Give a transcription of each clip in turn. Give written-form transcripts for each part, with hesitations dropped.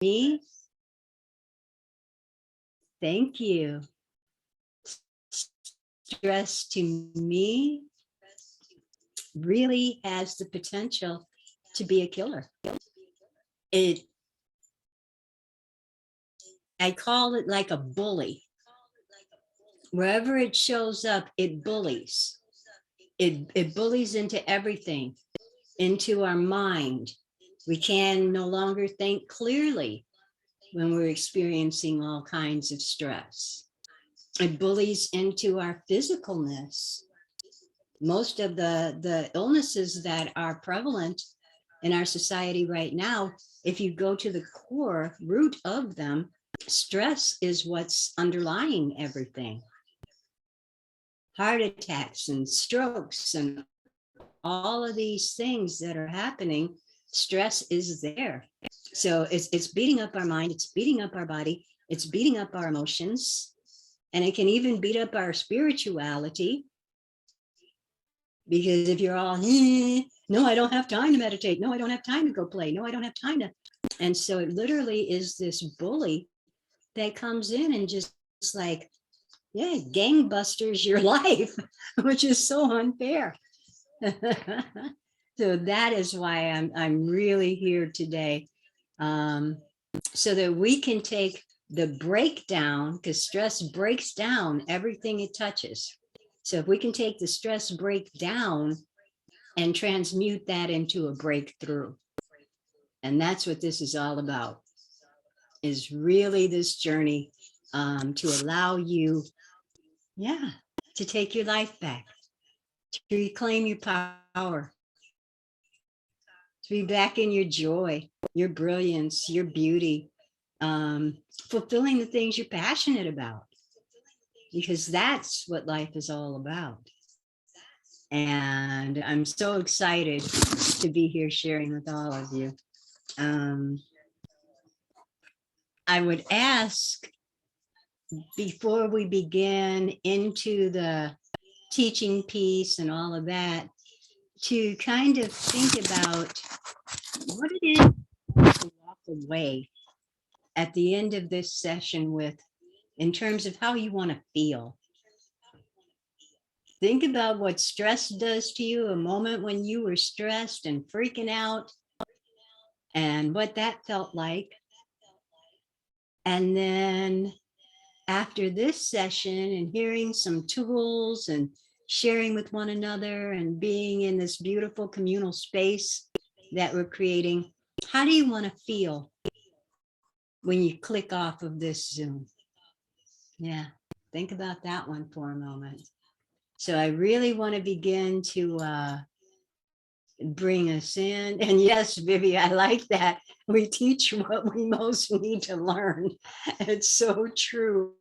me, thank you. Stress to me really has the potential to be a killer. I call it like a bully. Wherever it shows up, it bullies. It bullies into everything, into our mind. We can no longer think clearly when we're experiencing all kinds of stress. It bullies into our physicalness. Most of the illnesses that are prevalent in our society right now, if you go to the core root of them, stress is what's underlying everything. Heart attacks and strokes and all of these things that are happening, stress is there. So it's beating up our mind, it's beating up our body, it's beating up our emotions, and it can even beat up our spirituality. Because if you're all, no, I don't have time to meditate. No, I don't have time to go play. No, I don't have time to. And so it literally is this bully that comes in and just like, yeah, gangbusters your life, which is so unfair. So that is why I'm really here today, so that we can take the breakdown, because stress breaks down everything it touches. So if we can take the stress breakdown and transmute that into a breakthrough, and that's what this is all about, is really this journey to allow you, to take your life back, to reclaim your power, to be back in your joy, your brilliance, your beauty, fulfilling the things you're passionate about, because that's what life is all about. And I'm so excited to be here sharing with all of you. I would ask, before we begin into the teaching piece and all of that, to kind of think about what it is to walk away at the end of this session with, in terms of how you want to feel. Think about what stress does to you, a moment when you were stressed and freaking out, and what that felt like. And then after this session and hearing some tools and sharing with one another and being in this beautiful communal space that we're creating, how do you want to feel when you click off of this Zoom? Yeah, think about that one for a moment. So I really want to begin to bring us in. And yes, Vivi, I like that. We teach what we most need to learn. It's so true.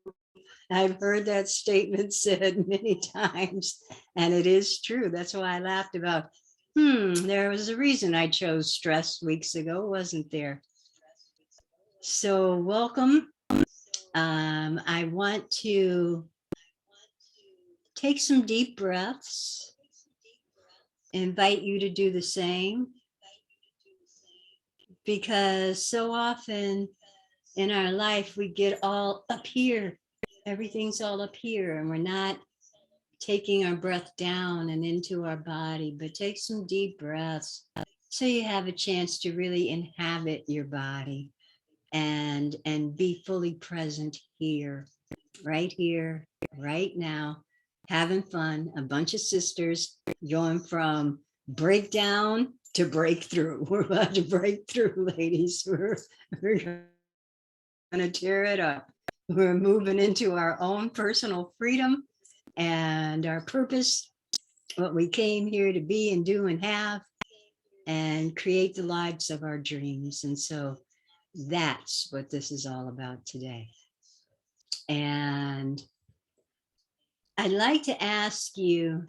I've heard that statement said many times, and it is true. That's why I laughed about, there was a reason I chose stress weeks ago, wasn't there? So welcome. I want to take some deep breaths, invite you to do the same, because so often in our life, we get all up here. Everything's all up here, and we're not taking our breath down and into our body. But take some deep breaths so you have a chance to really inhabit your body and be fully present here, right now, having fun. A bunch of sisters going from breakdown to breakthrough. We're about to break through, ladies. We're going to tear it up. We're moving into our own personal freedom and our purpose, what we came here to be and do and have, and create the lives of our dreams. And so that's what this is all about today. And I'd like to ask you,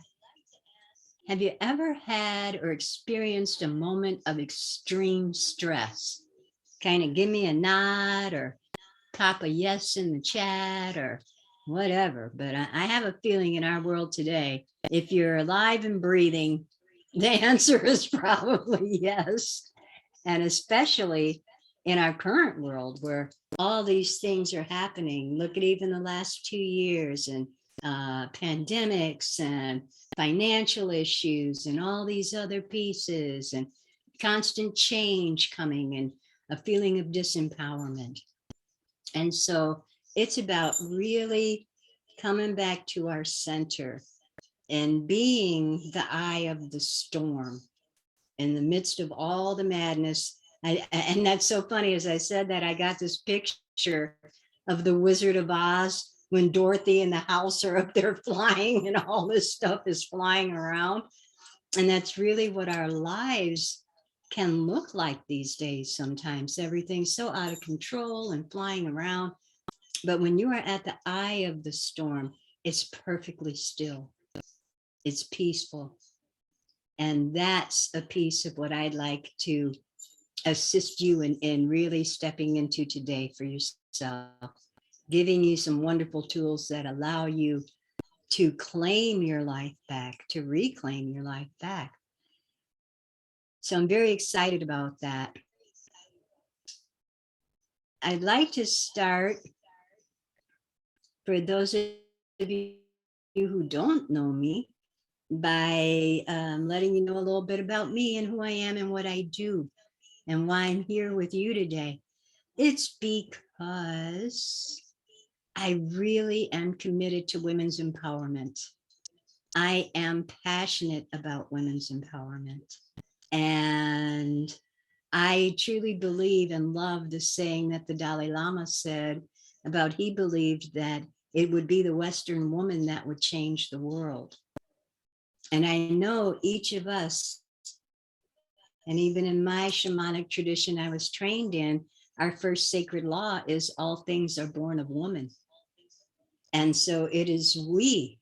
have you ever had or experienced a moment of extreme stress? Kind of give me a nod or pop a yes in the chat or whatever. But I have a feeling in our world today, if you're alive and breathing, the answer is probably yes. And especially in our current world where all these things are happening. Look at even the last 2 years, and pandemics and financial issues and all these other pieces, and constant change coming, and a feeling of disempowerment. And so it's about really coming back to our center and being the eye of the storm in the midst of all the madness. And that's so funny. As I said that, I got this picture of the Wizard of Oz when Dorothy and the house are up there flying and all this stuff is flying around. And that's really what our lives can look like these days. Sometimes everything's so out of control and flying around. But when you are at the eye of the storm, it's perfectly still. It's peaceful. And that's a piece of what I'd like to assist you in really stepping into today for yourself, giving you some wonderful tools that allow you to claim your life back, to reclaim your life back. So I'm very excited about that. I'd like to start, for those of you who don't know me, by letting you know a little bit about me and who I am and what I do and why I'm here with you today. It's because I really am committed to women's empowerment. I am passionate about women's empowerment. And I truly believe and love the saying that the Dalai Lama said about, he believed that it would be the Western woman that would change the world. And I know each of us, and even in my shamanic tradition I was trained in, our first sacred law is all things are born of woman. And so it is we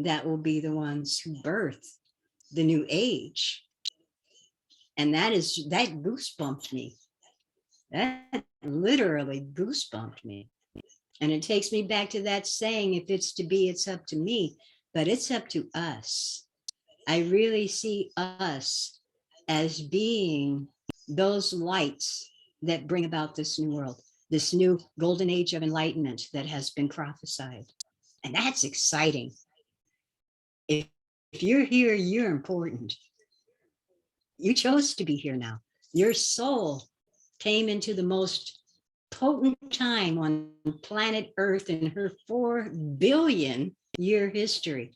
that will be the ones who birth the new age. And that goosebumped me. That literally goosebumped me. And it takes me back to that saying, if it's to be, it's up to me, but it's up to us. I really see us as being those lights that bring about this new world, this new golden age of enlightenment that has been prophesied. And that's exciting. If you're here, you're important. You chose to be here now. Your soul came into the most potent time on planet Earth in her 4 billion year history.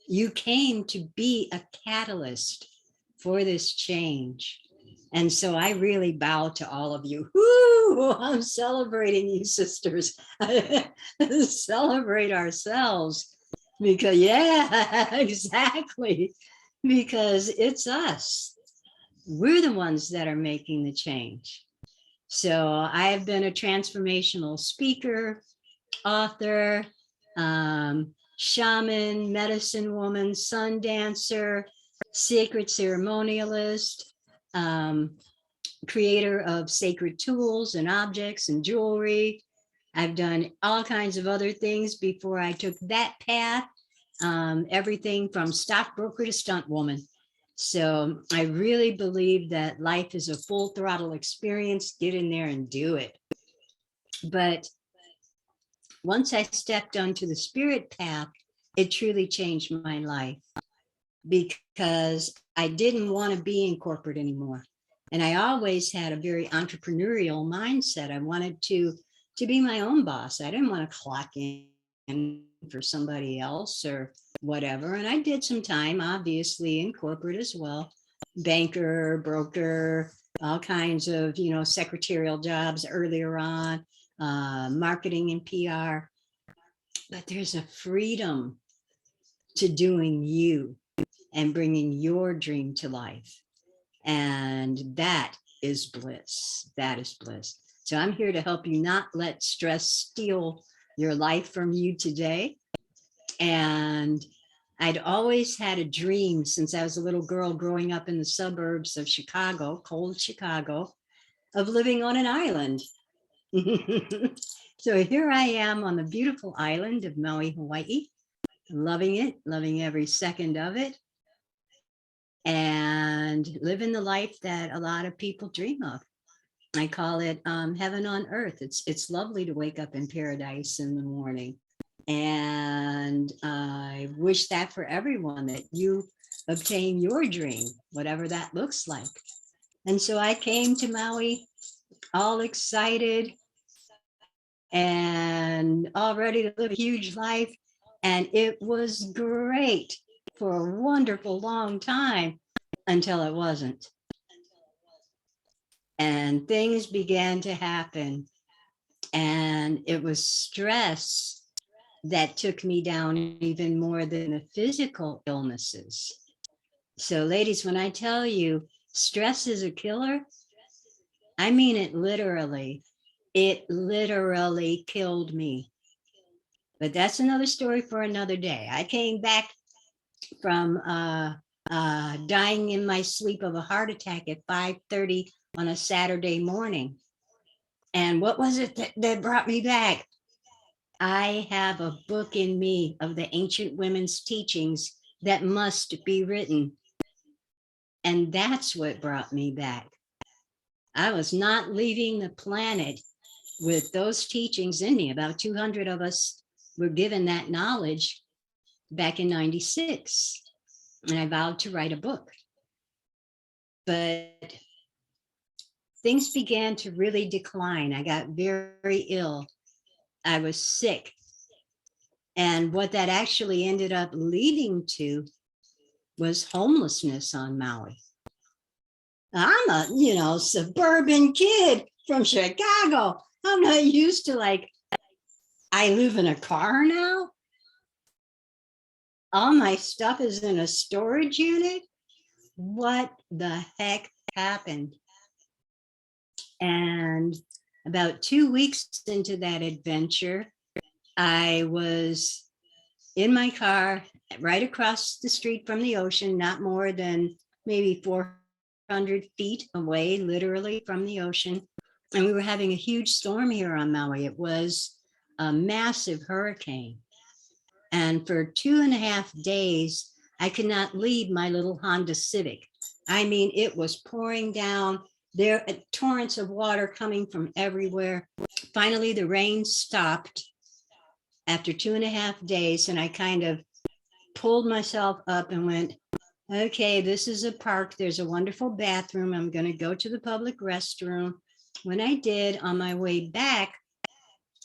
You came to be a catalyst for this change. And so I really bow to all of you. Woo, I'm celebrating you, sisters. Celebrate ourselves, because yeah, exactly. Because it's us. We're the ones that are making the change. So I have been a transformational speaker, author, shaman, medicine woman, sun dancer, sacred ceremonialist, creator of sacred tools and objects and jewelry. I've done all kinds of other things before I took that path, everything from stockbroker to stunt woman. So I really believe that life is a full throttle experience. Get in there and do it. But once I stepped onto the spirit path, it truly changed my life, because I didn't want to be in corporate anymore. And I always had a very entrepreneurial mindset. I wanted to be my own boss. I didn't want to clock in for somebody else or whatever. And I did some time, obviously, in corporate as well. Banker, broker, all kinds of, secretarial jobs earlier on, marketing and PR. But there's a freedom to doing you and bringing your dream to life. And that is bliss. That is bliss. So I'm here to help you not let stress steal your life from you today. And I'd always had a dream since I was a little girl growing up in the suburbs of Chicago, cold Chicago, of living on an island. So here I am on the beautiful island of Maui, Hawaii, loving it, loving every second of it, and living the life that a lot of people dream of. I call it heaven on earth. It's lovely to wake up in paradise in the morning. And I wish that for everyone, that you obtain your dream, whatever that looks like. And so I came to Maui all excited and all ready to live a huge life. And it was great for a wonderful long time until it wasn't. And things began to happen. And it was stress that took me down even more than the physical illnesses. So, ladies, when I tell you stress is a killer, I mean it literally. It literally killed me. But that's another story for another day. I came back from dying in my sleep of a heart attack at 5:30 on a Saturday morning. And what was it that brought me back? I have a book in me of the ancient women's teachings that must be written. And that's what brought me back. I was not leaving the planet with those teachings in me. About 200 of us were given that knowledge back in 96. And I vowed to write a book. But things began to really decline. I got very ill. I was sick. And what that actually ended up leading to was homelessness on Maui. I'm a, suburban kid from Chicago. I'm not used to I live in a car now. All my stuff is in a storage unit. What the heck happened? And about 2 weeks into that adventure, I was in my car right across the street from the ocean, not more than maybe 400 feet away, literally from the ocean. And we were having a huge storm here on Maui. It was a massive hurricane. And for 2.5 days, I could not leave my little Honda Civic. I mean, it was pouring down. There were torrents of water coming from everywhere. Finally, the rain stopped after 2.5 days, and I kind of pulled myself up and went, okay, this is a park. There's a wonderful bathroom. I'm going to go to the public restroom. When I did, on my way back,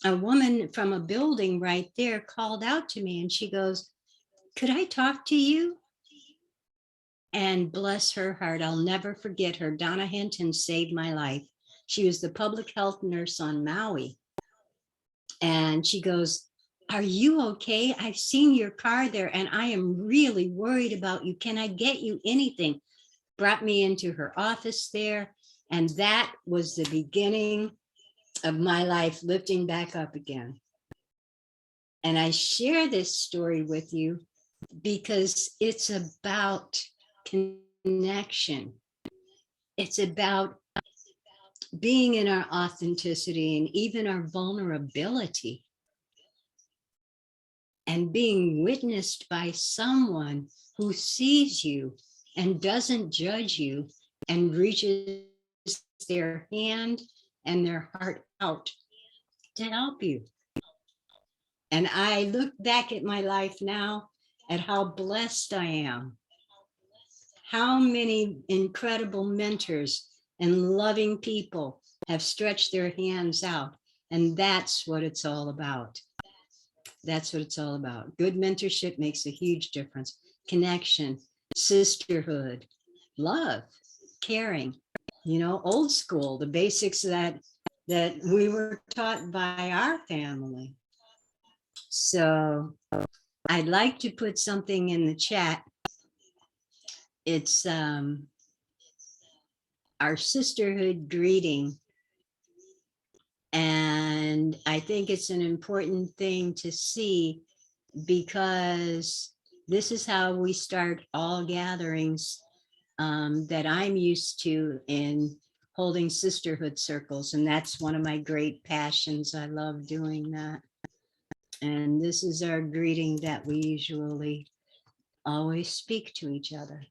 a woman from a building right there called out to me, and she goes, could I talk to you? And bless her heart, I'll never forget her. Donna Hinton saved my life. She was the public health nurse on Maui. And she goes, are you okay? I've seen your car there and I am really worried about you. Can I get you anything? Brought me into her office there. And that was the beginning of my life lifting back up again. And I share this story with you because it's about connection. It's about being in our authenticity and even our vulnerability, and being witnessed by someone who sees you and doesn't judge you and reaches their hand and their heart out to help you. And I look back at my life now at how blessed I am. How many incredible mentors and loving people have stretched their hands out. And that's what it's all about. That's what it's all about. Good mentorship makes a huge difference. Connection, sisterhood, love, caring, old school, the basics that we were taught by our family. So I'd like to put something in the chat. It's our sisterhood greeting. And I think it's an important thing to see, because this is how we start all gatherings that I'm used to in holding sisterhood circles. And that's one of my great passions. I love doing that. And this is our greeting that we usually always speak to each other.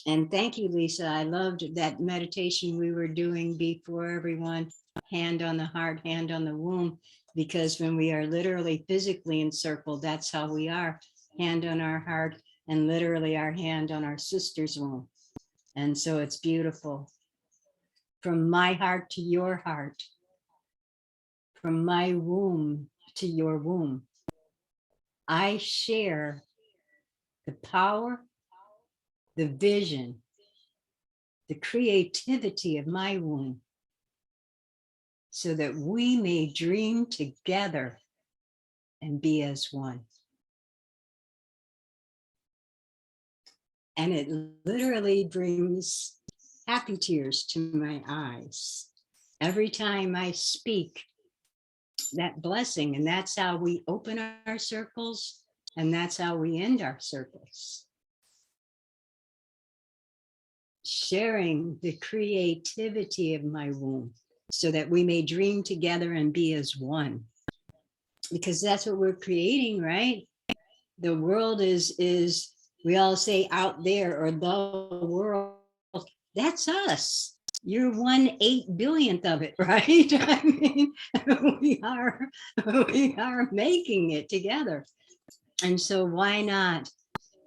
And thank you, Lisa. I loved that meditation we were doing before everyone, hand on the heart, hand on the womb, because when we are literally physically encircled, that's how we are, hand on our heart and literally our hand on our sister's womb. And so it's beautiful. From my heart to your heart, from my womb to your womb, I share the power, the vision, the creativity of my womb, so that we may dream together and be as one. And it literally brings happy tears to my eyes every time I speak that blessing. And that's how we open our circles, and that's how we end our circles. Sharing the creativity of my womb, so that we may dream together and be as one. Because that's what we're creating, right? The world is we all say out there, or the world, that's us. You're 1/8 billionth of it, right? I mean, we are making it together. And so why not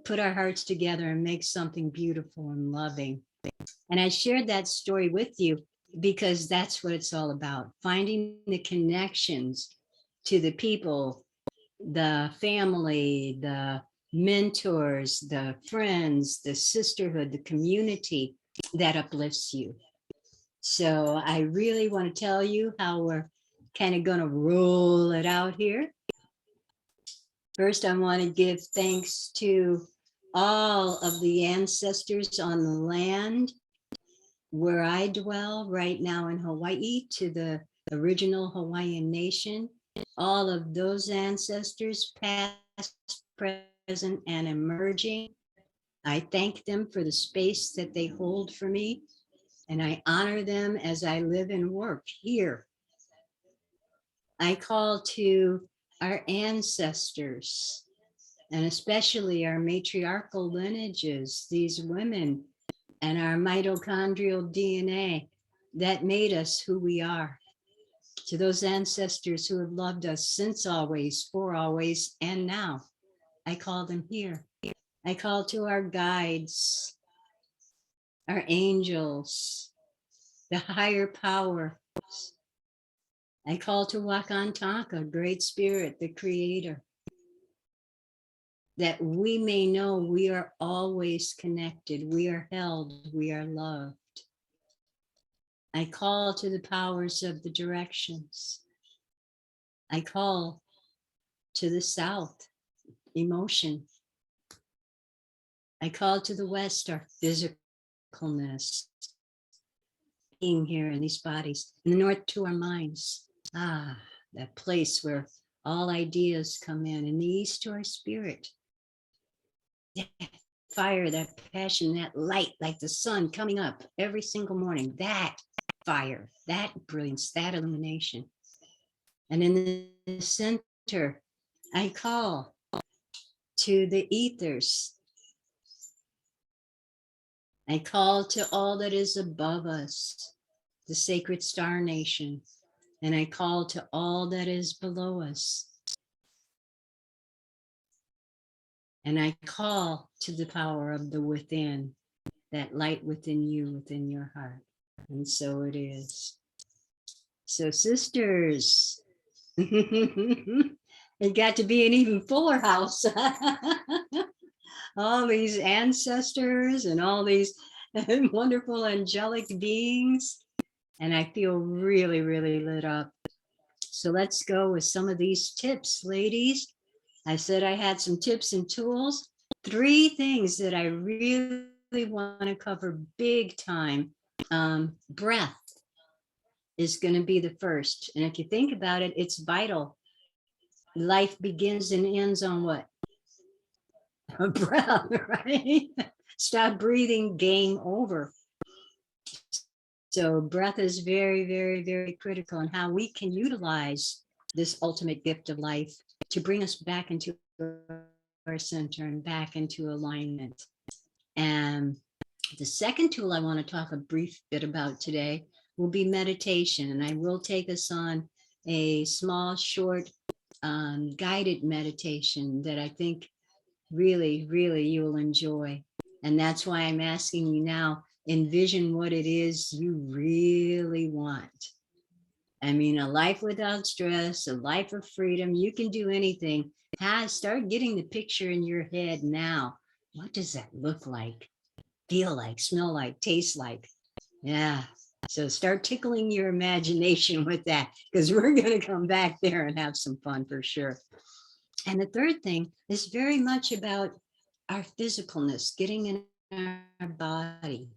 put our hearts together and make something beautiful and loving? And I shared that story with you because that's what it's all about, finding the connections to the people, the family, the mentors, the friends, the sisterhood, the community that uplifts you. So I really want to tell you how we're kind of going to roll it out here. First, I want to give thanks to all of the ancestors on the land where I dwell right now in Hawaii, to the original Hawaiian nation. All of those ancestors, past, present, and emerging, I thank them for the space that they hold for me, and I honor them as I live and work here. I call to our ancestors, and especially our matriarchal lineages, these women and our mitochondrial DNA that made us who we are. To those ancestors who have loved us since always, for always, and now, I call them here. I call to our guides, our angels, the higher power. I call to Wakantanka, Great Spirit, the Creator, that we may know we are always connected, we are held, we are loved. I call to the powers of the directions. I call to the south, emotion. I call to the west, our physicalness, being here in these bodies. In the north, to our minds. That place where all ideas come in. In the east, to our spirit. That fire, that passion, that light, like the sun coming up every single morning. That fire, that brilliance, that illumination. And in the center, I call to the ethers. I call to all that is above us, the sacred star nation, and I call to all that is below us. And I call to the power of the within, that light within you, within your heart. And so it is. So sisters, it got to be an even fuller house. All these ancestors and all these wonderful angelic beings. And I feel really, really lit up. So let's go with some of these tips, ladies. I said I had some tips and tools. 3 things that I really want to cover big time. Breath is going to be the first. And if you think about it, it's vital. Life begins and ends on what? A breath, right? Stop breathing, game over. So breath is very, very, very critical, in how we can utilize this ultimate gift of life to bring us back into our center and back into alignment. And The second tool I want to talk a brief bit about today will be meditation. And I will take us on a small, short, guided meditation that I think really, really you will enjoy. And that's why I'm asking you now, envision what it is you really want. I mean, a life without stress, a life of freedom. You can do anything. Start getting the picture in your head now. What does that look like, feel like, smell like, taste like? Yeah. So start tickling your imagination with that, because we're going to come back there and have some fun for sure. And the third thing is very much about our physicalness, getting in our body.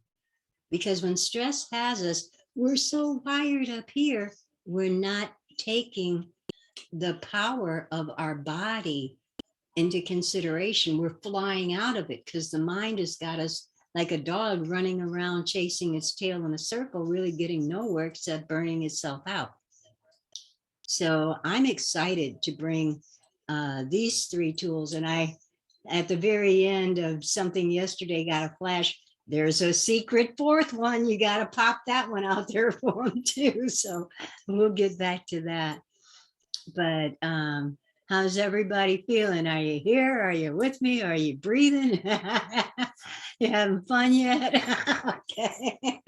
Because when stress has us, we're so wired up here, we're not taking the power of our body into consideration. We're flying out of it because the mind has got us like a dog running around chasing its tail in a circle, really getting nowhere except burning itself out. So I'm excited to bring these three tools. And I, at the very end of something yesterday, got a flash. There's a secret fourth one. You got to pop that one out there for them too. So we'll get back to that. But how's everybody feeling? Are you here? Are you with me? Are you breathing? You having fun yet? Okay.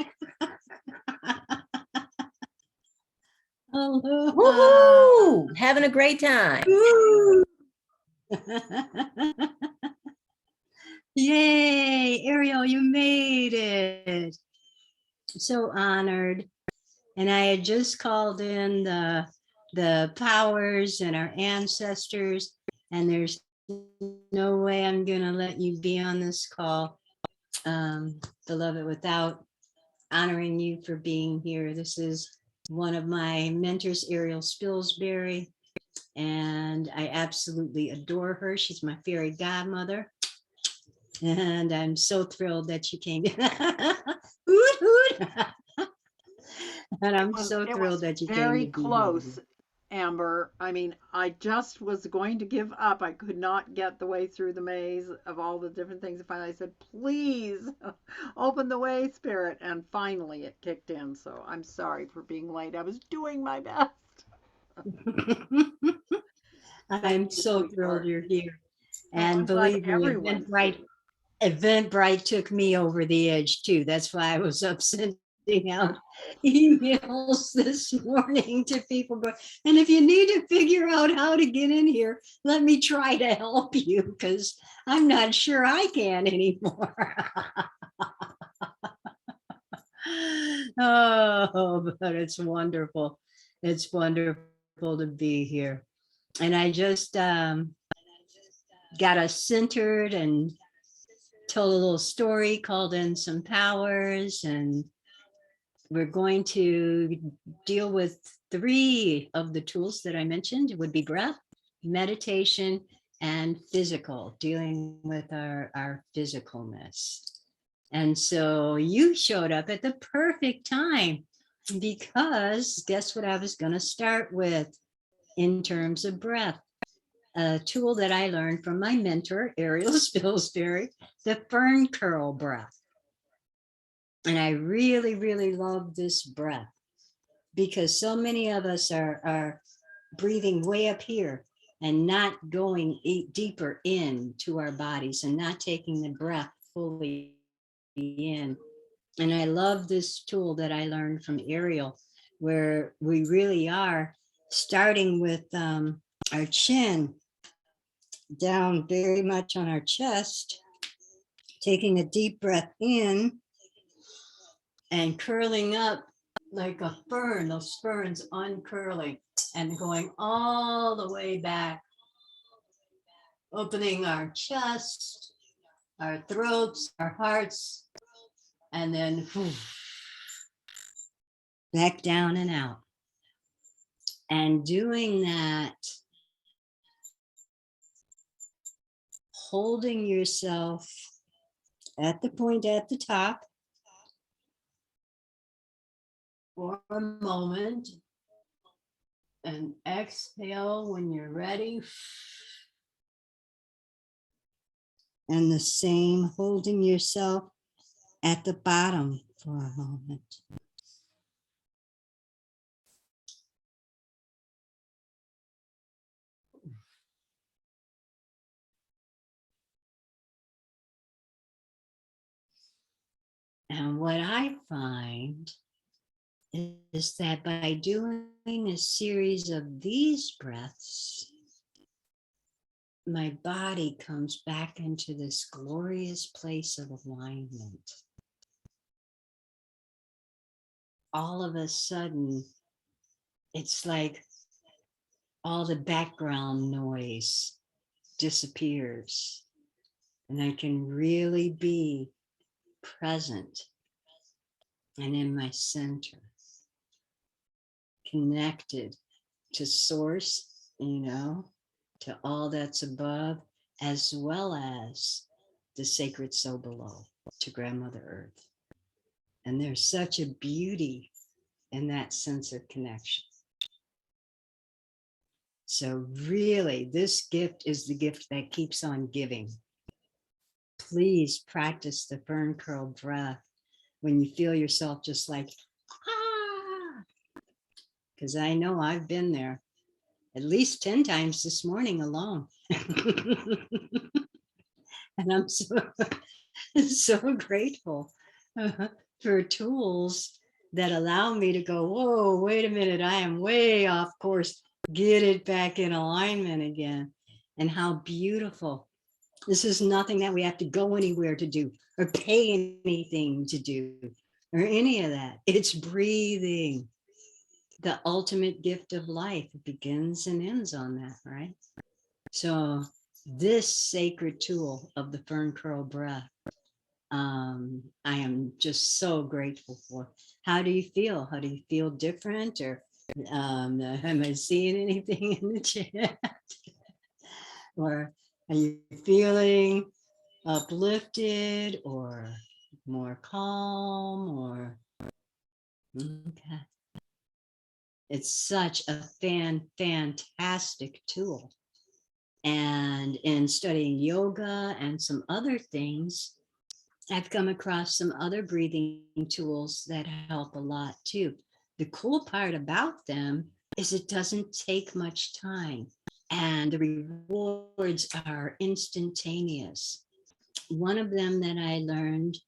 Aloha. Woohoo! Having a great time. Yay, Ariel, you made it. So honored. And I had just called in the powers and our ancestors, and there's no way I'm gonna let you be on this call, beloved, without honoring you for being here. This is one of my mentors, Ariel Spilsbury, and I absolutely adore her. She's my fairy godmother. And I'm so thrilled that you came. Hoot, hoot. And I'm so thrilled that you came very to be here. close, Amber. I mean, I just was going to give up. I could not get the way through the maze of all the different things. And finally, I said, please open the way, Spirit. And finally, it kicked in. So I'm sorry for being late. I was doing my best. I'm Thank you, so thrilled sweetheart. you're here. Well, And I'm glad believe me, everyone's here. Eventbrite took me over the edge too. That's why I was up sending out emails this morning to people. And if you need to figure out how to get in here, let me try to help you, because I'm not sure I can anymore. Oh, but it's wonderful. It's wonderful to be here. And I just got us centered and told a little story, called in some powers, and we're going to deal with three of the tools that I mentioned. It would be breath, meditation, and physical, dealing with our physicalness. And so you showed up at the perfect time, because guess what I was going to start with in terms of breath? A tool that I learned from my mentor, Ariel Spilsbury, the fern curl breath. And I really, really love this breath, because so many of us are breathing way up here and not going deeper into our bodies and not taking the breath fully in. And I love this tool that I learned from Ariel, where we really are starting with our chin down very much on our chest, taking a deep breath in and curling up like a fern, those ferns uncurling and going all the way back, opening our chest, our throats, our hearts, and then back down and out. And doing that, holding yourself at the point at the top for a moment, and exhale when you're ready. And the same, holding yourself at the bottom for a moment. And what I find is that by doing a series of these breaths, my body comes back into this glorious place of alignment. All of a sudden, it's like all the background noise disappears, and I can really be present and in my center, connected to source, to all that's above, as well as the sacred soul below, to Grandmother Earth. And there's such a beauty in that sense of connection. So really, this gift is the gift that keeps on giving. Please practice the fern curl breath when you feel yourself just like, because I know I've been there at least 10 times this morning alone. And I'm so grateful for tools that allow me to go, whoa, wait a minute, I am way off course. Get it back in alignment again. And how beautiful. This is nothing that we have to go anywhere to do or pay anything to do or any of that. It's breathing. The ultimate gift of life begins and ends on that, right? So this sacred tool of the fern curl breath, I am just so grateful for. How do you feel? How do you feel different? Or am I seeing anything in the chat? Or are you feeling uplifted or more calm? Or okay. It's such a fantastic tool. And in studying yoga and some other things, I've come across some other breathing tools that help a lot too. The cool part about them is it doesn't take much time and the rewards are instantaneous. One of them that I learned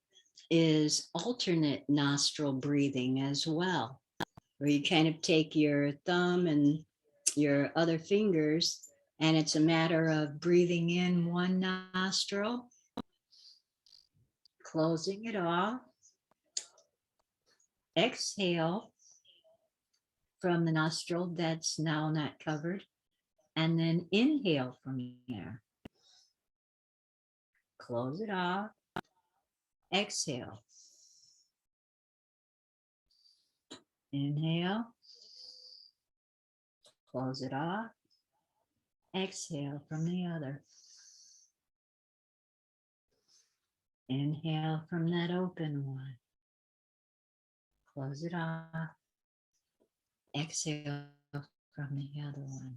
is alternate nostril breathing as well, where you kind of take your thumb and your other fingers, and it's a matter of breathing in one nostril, closing it off, exhale from the nostril that's now not covered, and then inhale from there. Close it off, exhale. Inhale, close it off, exhale from the other. Inhale from that open one. Close it off. Exhale from the other one.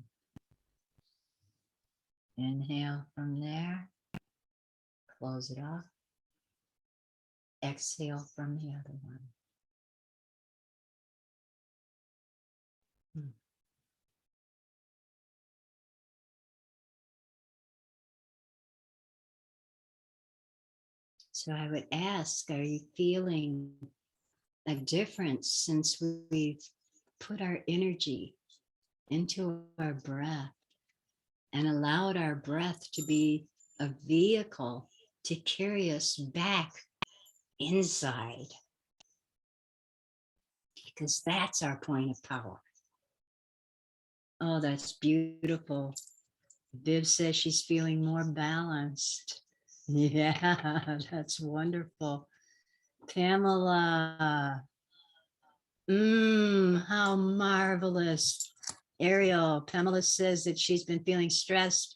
Inhale from there. Close it off. Exhale from the other one. So I would ask, are you feeling a difference since we've put our energy into our breath and allowed our breath to be a vehicle to carry us back inside? Because that's our point of power. Oh, that's beautiful. Viv says she's feeling more balanced. Yeah, that's wonderful. Pamela, how marvelous. Ariel, Pamela says that she's been feeling stressed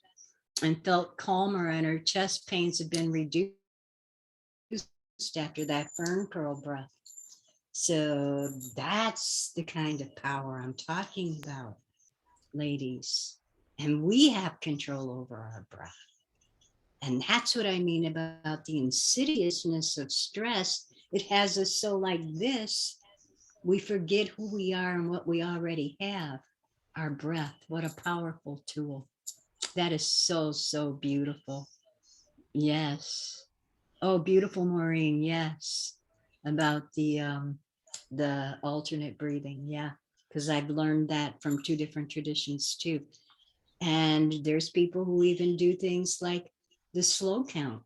and felt calmer, and her chest pains have been reduced after that fern curl breath. So that's the kind of power I'm talking about, ladies. And we have control over our breath. And that's what I mean about the insidiousness of stress, It has us so like this, we forget who we are and what we already have. Our breath, what a powerful tool. That is so, so beautiful. Yes. Oh, beautiful, Maureen. Yes. About the alternate breathing. Yeah. Because I've learned that from two different traditions too. And there's people who even do things like the slow count,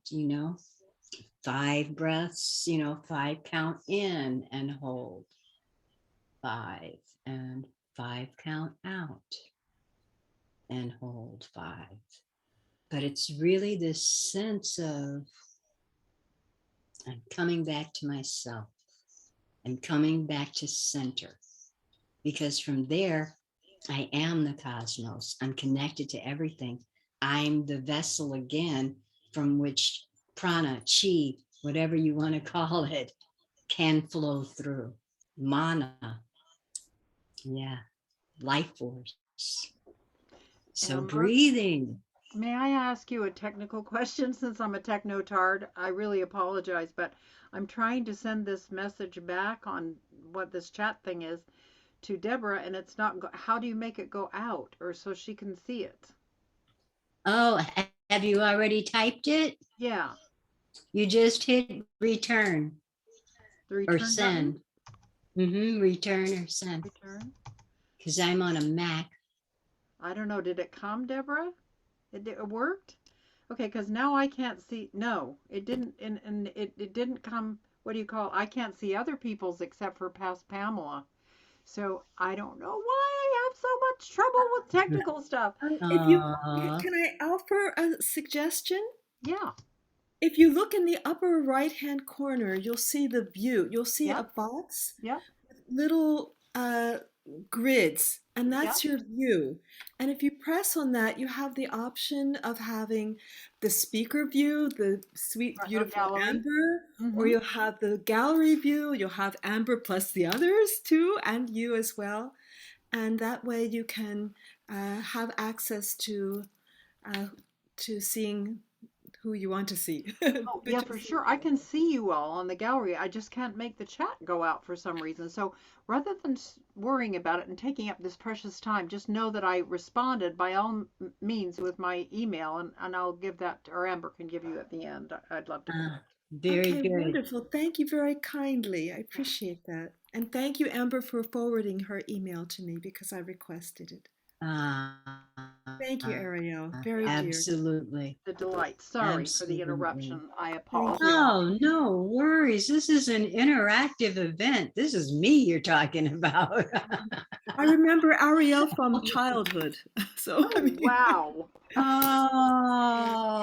5 breaths, 5 count in and hold, 5 and 5 count out and hold 5. But it's really this sense of I'm coming back to myself. I'm coming back to center, because from there, I am the cosmos. I'm connected to everything. I'm the vessel again from which prana, chi, whatever you want to call it, can flow through. Mana, yeah, life force. So Amber, breathing. may I ask you a technical question since I'm a techno-tard? I really apologize, but I'm trying to send this message back on what this chat thing is to Deborah, and it's not. How do you make it go out or so she can see it? Oh, have you already typed it? Yeah, You just hit return the or return button. send. Return or send. Return. Because I'm on a Mac. I don't know. Did it come, Deborah? It worked? Okay, because now I can't see. No, it didn't. And it didn't come. What do you call? I can't see other people's except for past Pamela. So I don't know why I have so much trouble with technical stuff. If you Uh, can I offer a suggestion? Yeah. If you look in the upper right-hand corner, you'll see the view. You'll see a Yep. box Yep. with little grids, and Yep. that's your view. And if you press on that, you have the option of having the speaker view, the sweet, Or beautiful gallery. Amber, or Mm-hmm. you'll have the gallery view. You'll have Amber plus the others too, and you as well. And that way you can have access uh, to seeing who you want to see. Oh, But yeah, you'll for see sure. I can see you all on the gallery. I just can't make the chat go out for some reason. So rather than worrying about it and taking up this precious time, just know that I responded by all means with my email, and I'll give that, or Amber can give you at the end. I'd love to give uh, it. very Okay, good. wonderful. Thank you very kindly. I Yeah. appreciate that. And thank you, Amber, for forwarding her email to me because I requested it. Uh, Thank you, Ariel. Very Yeah. dear. absolutely. The delight. Sorry for the Absolutely. interruption. I Thank you. apologize. Oh, no worries. This is an interactive event. This is me you're talking about. I remember Ariel from childhood. So, I Oh, mean, wow.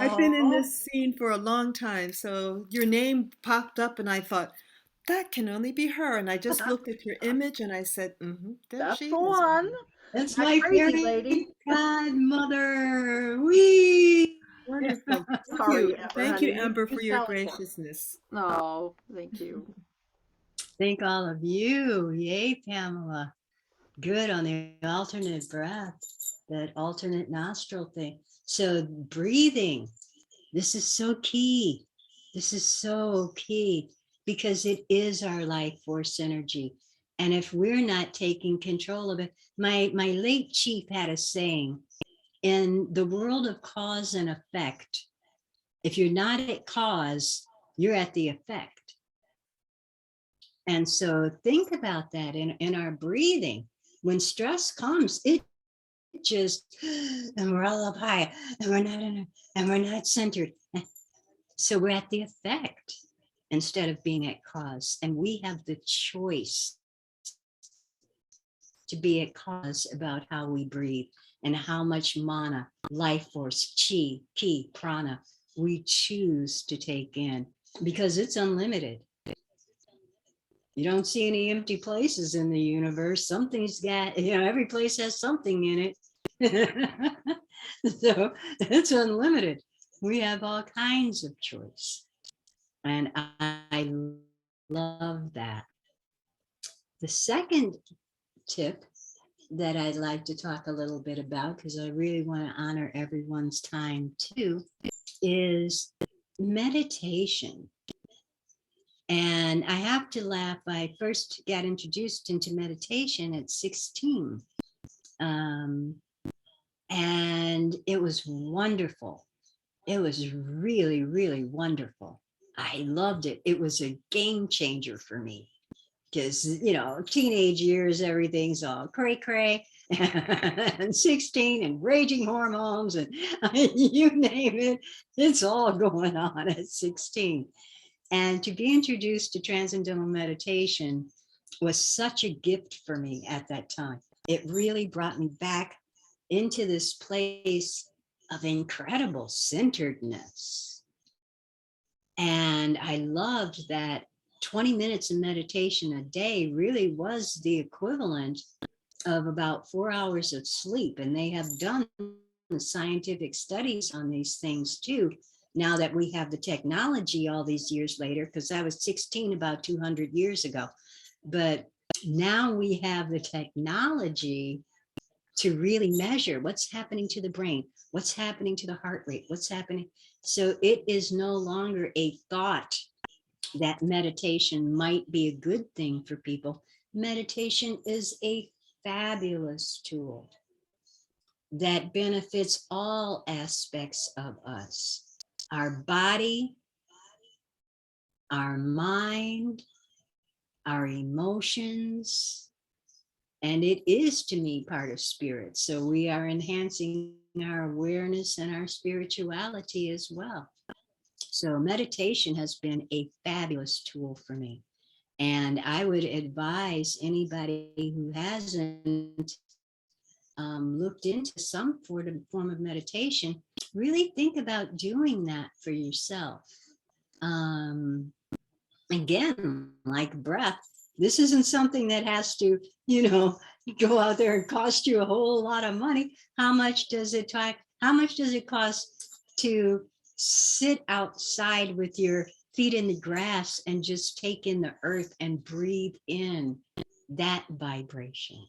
I've been in Oh, this scene for a long time. So your name popped up, and I thought, that can only be her. And I just looked at your image and I said, there That's she the is. one. that's That my crazy lady. fairy godmother. Wee. Wonderful. Thank Sorry, you. And Amber, thank you, honey. Amber, You for your tell it to her. graciousness. Oh, thank you. Thank all of you. Yay, Pamela. Good on the alternate breath, that alternate nostril thing. So breathing, this is so key. This is so key because it is our life force energy. And if we're not taking control of it, my late chief had a saying, in the world of cause and effect, if you're not at cause, you're at the effect. And so think about that in our breathing. When stress comes, it just, and we're all up high and we're not in, and we're not centered. So we're at the effect instead of being at cause. And we have the choice to be at cause about how we breathe and how much mana, life force, chi, ki, prana we choose to take in, because it's unlimited. You don't see any empty places in the universe. Something's got, every place has something in it. So it's unlimited. We have all kinds of choice. And I love that. The second tip that I'd like to talk a little bit about, because I really want to honor everyone's time too, is meditation. And I have to laugh. I first got introduced into meditation at 16. Um, and it was wonderful. It was really, really wonderful. I loved it. It was a game changer for me because, teenage years, everything's all cray cray. And 16 and raging hormones and you name it, it's all going on at 16. And to be introduced to transcendental meditation was such a gift for me at that time. It really brought me back into this place of incredible centeredness. And I loved that 20 minutes of meditation a day really was the equivalent of about 4 hours of sleep. And they have done scientific studies on these things too. Now that we have the technology all these years later, because I was 16 about 200 years ago. But now we have the technology to really measure what's happening to the brain, what's happening to the heart rate, what's happening. So it is no longer a thought that meditation might be a good thing for people. Meditation is a fabulous tool that benefits all aspects of us, our body, our mind, our emotions, and it is to me part of spirit. So we are enhancing our awareness and our spirituality as well. So meditation has been a fabulous tool for me. And I would advise anybody who hasn't looked into some form of meditation, really think about doing that for yourself. Um, Again, like breath, this isn't something that has to, go out there and cost you a whole lot of money. How much does it cost to sit outside with your feet in the grass and just take in the earth and breathe in that vibration?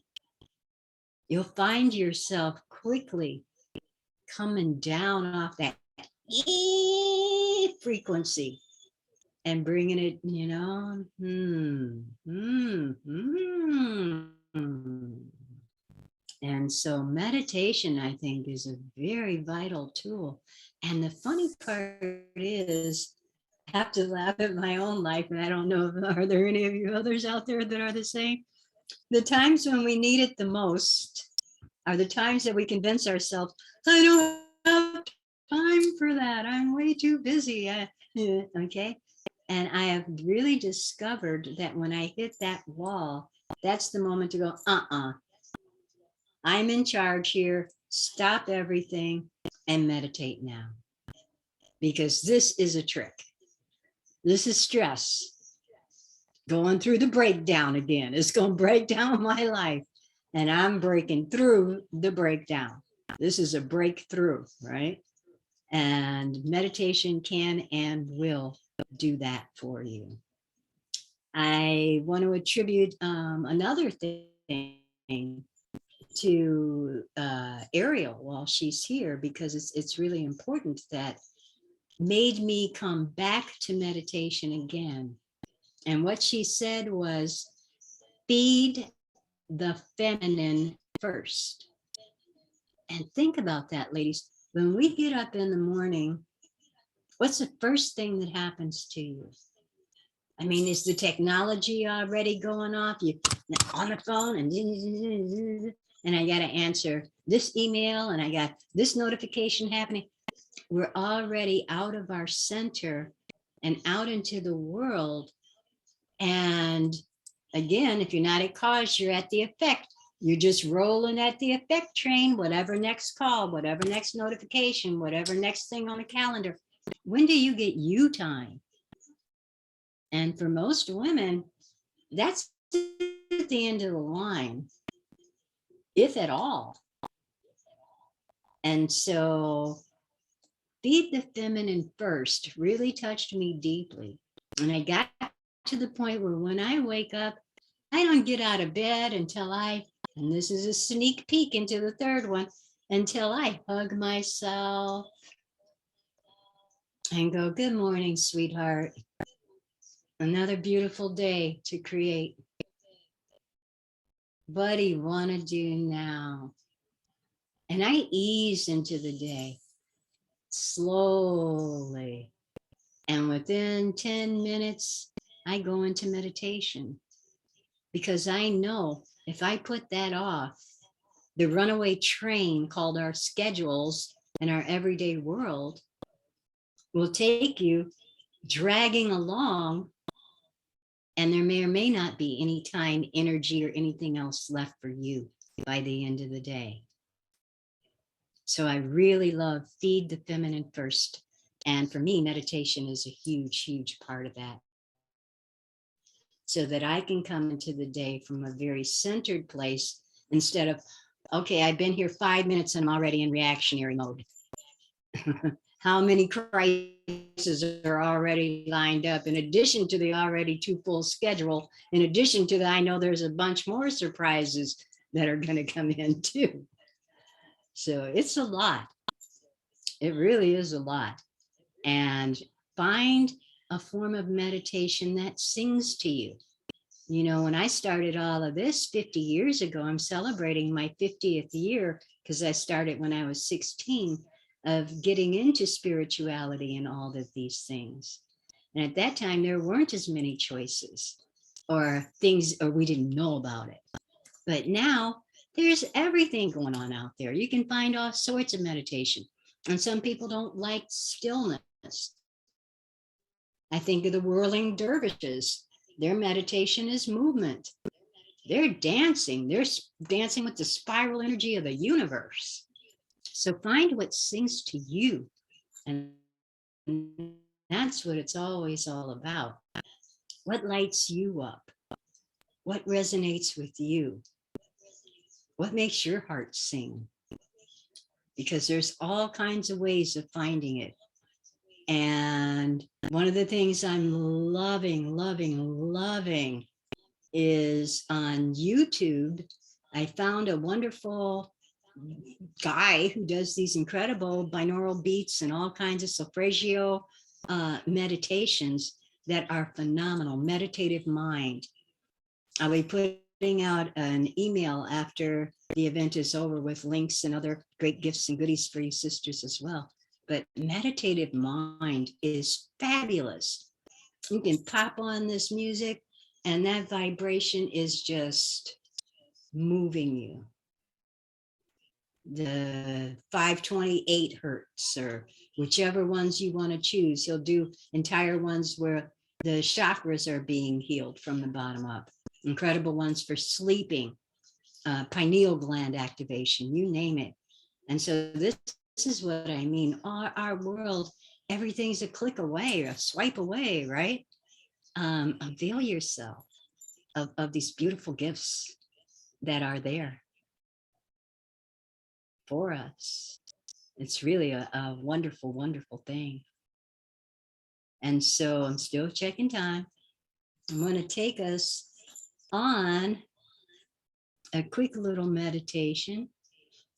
You'll find yourself quickly coming down off that frequency and bringing it, And so meditation, I think, is a very vital tool. And the funny part is, I have to laugh at my own life, and I don't know, are there any of you others out there that are the same? The times when we need it the most are the times that we convince ourselves, I don't have time for that. I'm way too busy. Okay. And I have really discovered that when I hit that wall, that's the moment to go, I'm in charge here. Stop everything and meditate now. Because this is a trick. This is stress. Going through the breakdown again. It's going to break down my life. And I'm breaking through the breakdown. This is a breakthrough, right? And meditation can and will do that for you. I want to attribute another thing to Ariel while she's here, because it's really important, that made me come back to meditation again. And what she said was, feed the feminine first. And think about that, ladies. When we get up in the morning, what's the first thing that happens to you? I mean, is the technology already going off? You on the phone and I got to answer this email and I got this notification happening. We're already out of our center and out into the world. And again, if you're not at cause, you're at the effect. You're just rolling at the effect train, whatever next call, whatever next notification, whatever next thing on the calendar. When do you get you time? And for most women, that's at the end of the line, if at all. And so feed the feminine first really touched me deeply. And I got to the point where when I wake up, I don't get out of bed until and this is a sneak peek into the third one, until I hug myself and go, good morning, sweetheart. Another beautiful day to create. What do you want to do now? And I ease into the day slowly. And within 10 minutes, I go into meditation because I know if I put that off, the runaway train called our schedules and our everyday world will take you dragging along, and there may or may not be any time, energy, or anything else left for you by the end of the day. So I really love Feed the Feminine First. And for me, meditation is a huge, huge part of that. So that I can come into the day from a very centered place instead of, okay, I've been here 5 minutes and I'm already in reactionary mode. How many crises are already lined up in addition to the already too full schedule, in addition to that, I know there's a bunch more surprises that are going to come in too. So it's a lot. It really is a lot. And find a form of meditation that sings to you. You know, when I started all of this 50 years ago, I'm celebrating my 50th year because I started when I was 16 of getting into spirituality and all of these things. And at that time, there weren't as many choices or things, or we didn't know about it. But now there's everything going on out there. You can find all sorts of meditation. And some people don't like stillness. I think of the whirling dervishes. Their meditation is movement. They're dancing. They're dancing with the spiral energy of the universe. So find what sings to you. And that's what it's always all about. What lights you up? What resonates with you? What makes your heart sing? Because there's all kinds of ways of finding it. And one of the things I'm loving, loving, loving is on YouTube. I found a wonderful guy who does these incredible binaural beats and all kinds of solfeggio meditations that are phenomenal. Meditative Mind. I'll be putting out an email after the event is over with links and other great gifts and goodies for you sisters as well. But Meditative Mind is fabulous. You can pop on this music and that vibration is just moving you. The 528 hertz or whichever ones you want to choose. He'll do entire ones where the chakras are being healed from the bottom up. Incredible ones for sleeping, pineal gland activation, you name it. And so this is what I mean. Our world, everything's a click away, a swipe away, right? Avail yourself of these beautiful gifts that are there for us. It's really a wonderful, wonderful thing. And so I'm still checking time. I'm going to take us on a quick little meditation.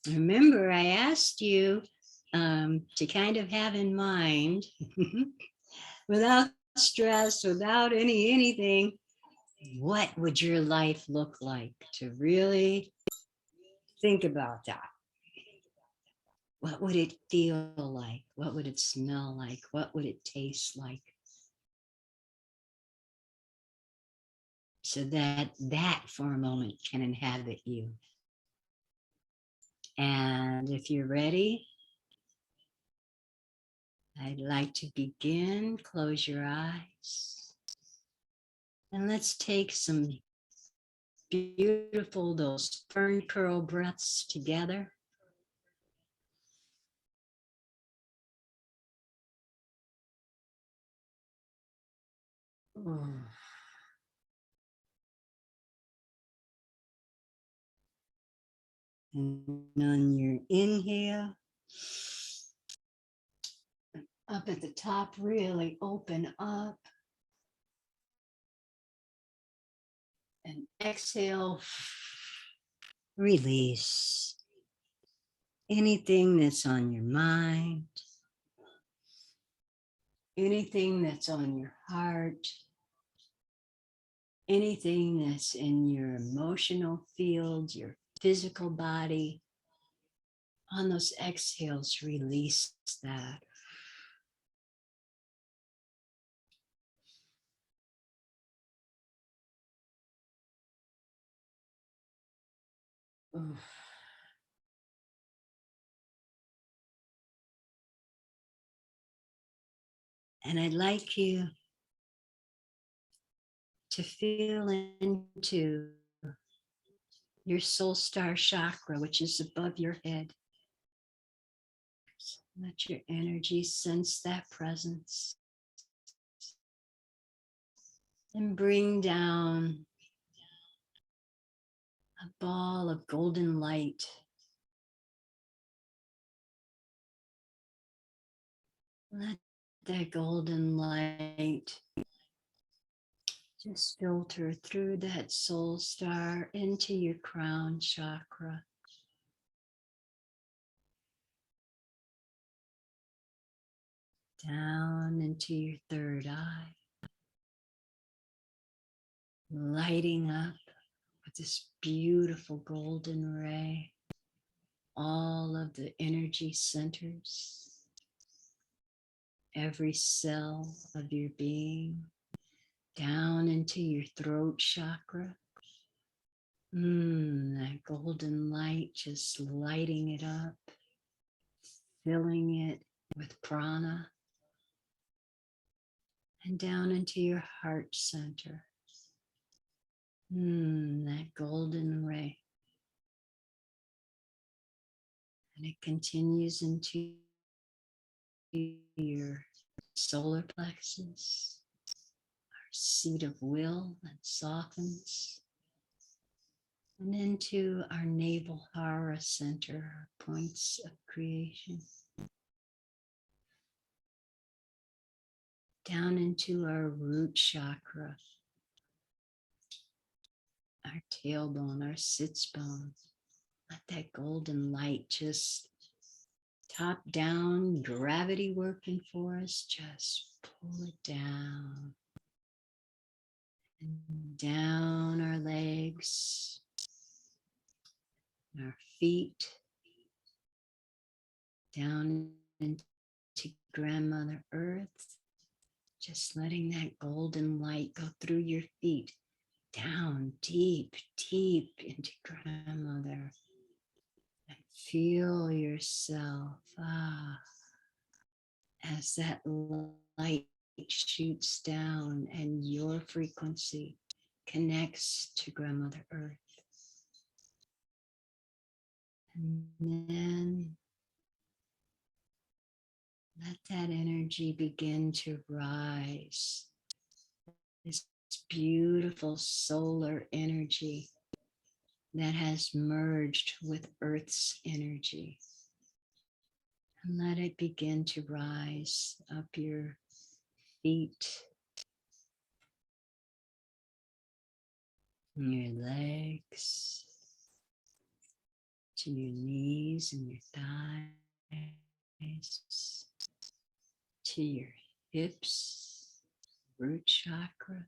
Remember, I asked you to kind of have in mind, without stress, without anything, what would your life look like? To really think about that. What would it feel like? What would it smell like? What would it taste like? So that for a moment can inhabit you. And if you're ready, I'd like to begin. Close your eyes. And let's take some beautiful, those fern curl breaths together. Oh. And on your inhale, up at the top, really open up. And exhale, release anything that's on your mind, anything that's on your heart, anything that's in your emotional field, your physical body. On those exhales, release that. Oof. And I'd like you to feel into your soul star chakra, which is above your head. Let your energy sense that presence and bring down a ball of golden light. Let that golden light just filter through that soul star into your crown chakra. Down into your third eye, lighting up with this beautiful golden ray, all of the energy centers, every cell of your being, down into your throat chakra. That golden light just lighting it up, filling it with prana, and down into your heart center. That golden ray. And it continues into your solar plexus, our seat of will, that softens, and into our navel hara center, our points of creation, down into our root chakra, our tailbone, our sits bone. Let that golden light just top down, gravity working for us, just pull it down. And down our legs, our feet, down into Grandmother Earth, just letting that golden light go through your feet, down deep, deep into Grandmother. And feel yourself as that light shoots down and your frequency connects to Grandmother Earth. And then let that energy begin to rise. This beautiful solar energy that has merged with Earth's energy. And let it begin to rise up your feet, your legs, to your knees and your thighs, to your hips, root chakra,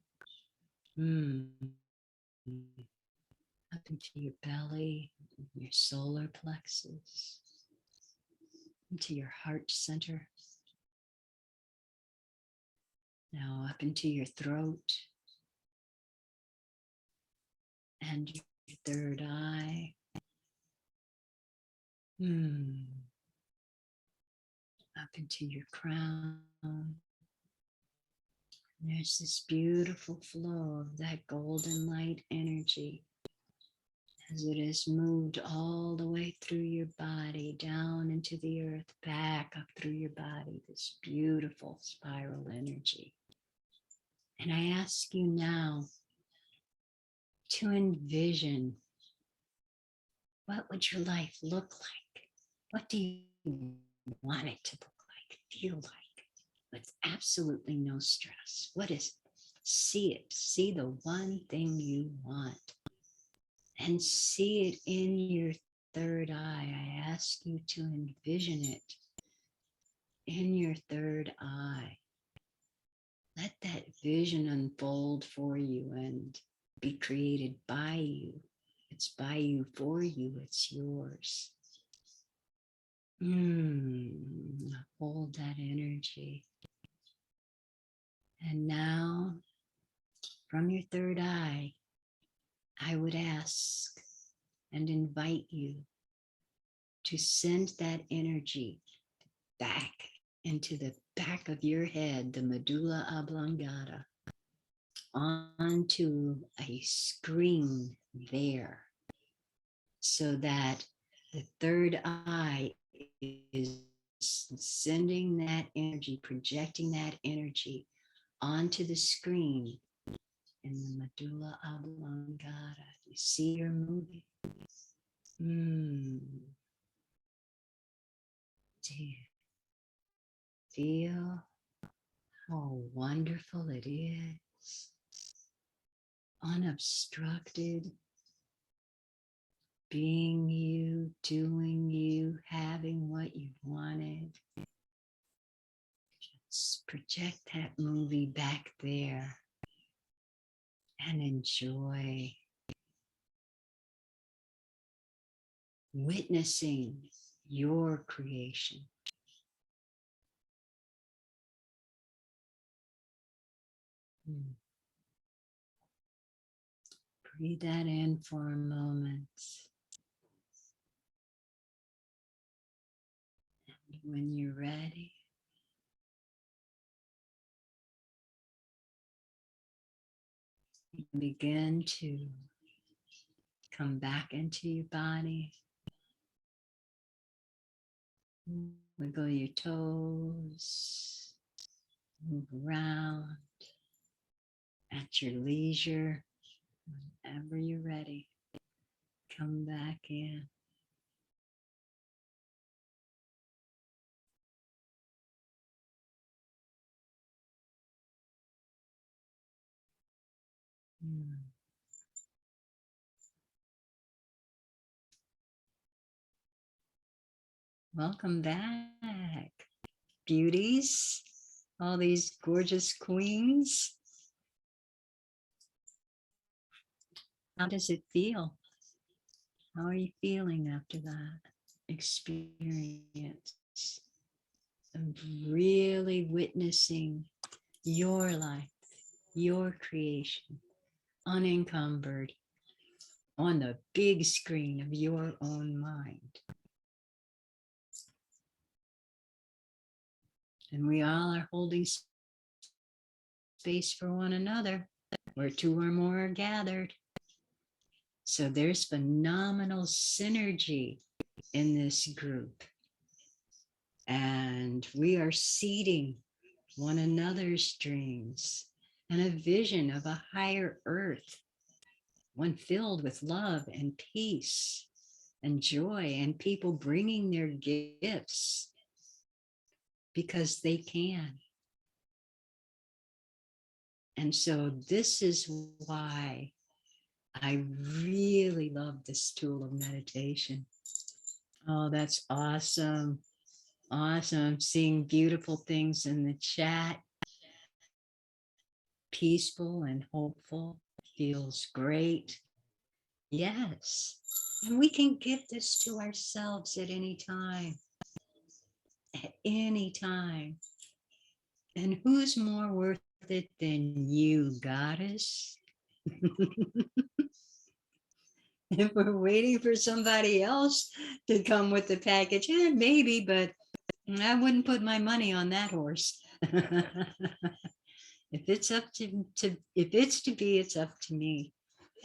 up into your belly, your solar plexus, into your heart center. Now up into your throat and your third eye. Up into your crown. And there's this beautiful flow of that golden light energy as it is moved all the way through your body, down into the earth, back up through your body, this beautiful spiral energy. And I ask you now to envision, what would your life look like? What do you want it to look like, feel like, with absolutely no stress? What is it? See it. See the one thing you want. And see it in your third eye. I ask you to envision it in your third eye. Let that vision unfold for you and be created by you. It's by you, for you, it's yours. Hold that energy. And now, from your third eye, I would ask and invite you to send that energy back into the back of your head, the medulla oblongata, onto a screen there, so that the third eye is sending that energy, projecting that energy onto the screen in the medulla oblongata. You see your movie? Do you feel how wonderful it is? Unobstructed, being you, doing you, having what you wanted. Just project that movie back there and enjoy witnessing your creation. Breathe that in for a moment. And when you're ready, you begin to come back into your body. Wiggle your toes, move around at your leisure. Whenever you're ready, come back in. Welcome back, beauties, all these gorgeous queens. How does it feel? How are you feeling after that experience of really witnessing your life, your creation, unencumbered on the big screen of your own mind? And we all are holding space for one another, where two or more are gathered. So there's phenomenal synergy in this group. And we are seeding one another's dreams and a vision of a higher earth, one filled with love and peace and joy, and people bringing their gifts because they can. And so this is why I really love this tool of meditation. Oh, that's awesome. Awesome. Seeing beautiful things in the chat. Peaceful and hopeful. Feels great. Yes. And we can give this to ourselves at any time. At any time. And who's more worth it than you, goddess? If we're waiting for somebody else to come with the package, maybe, but I wouldn't put my money on that horse. If it's up if it's to be, it's up to me.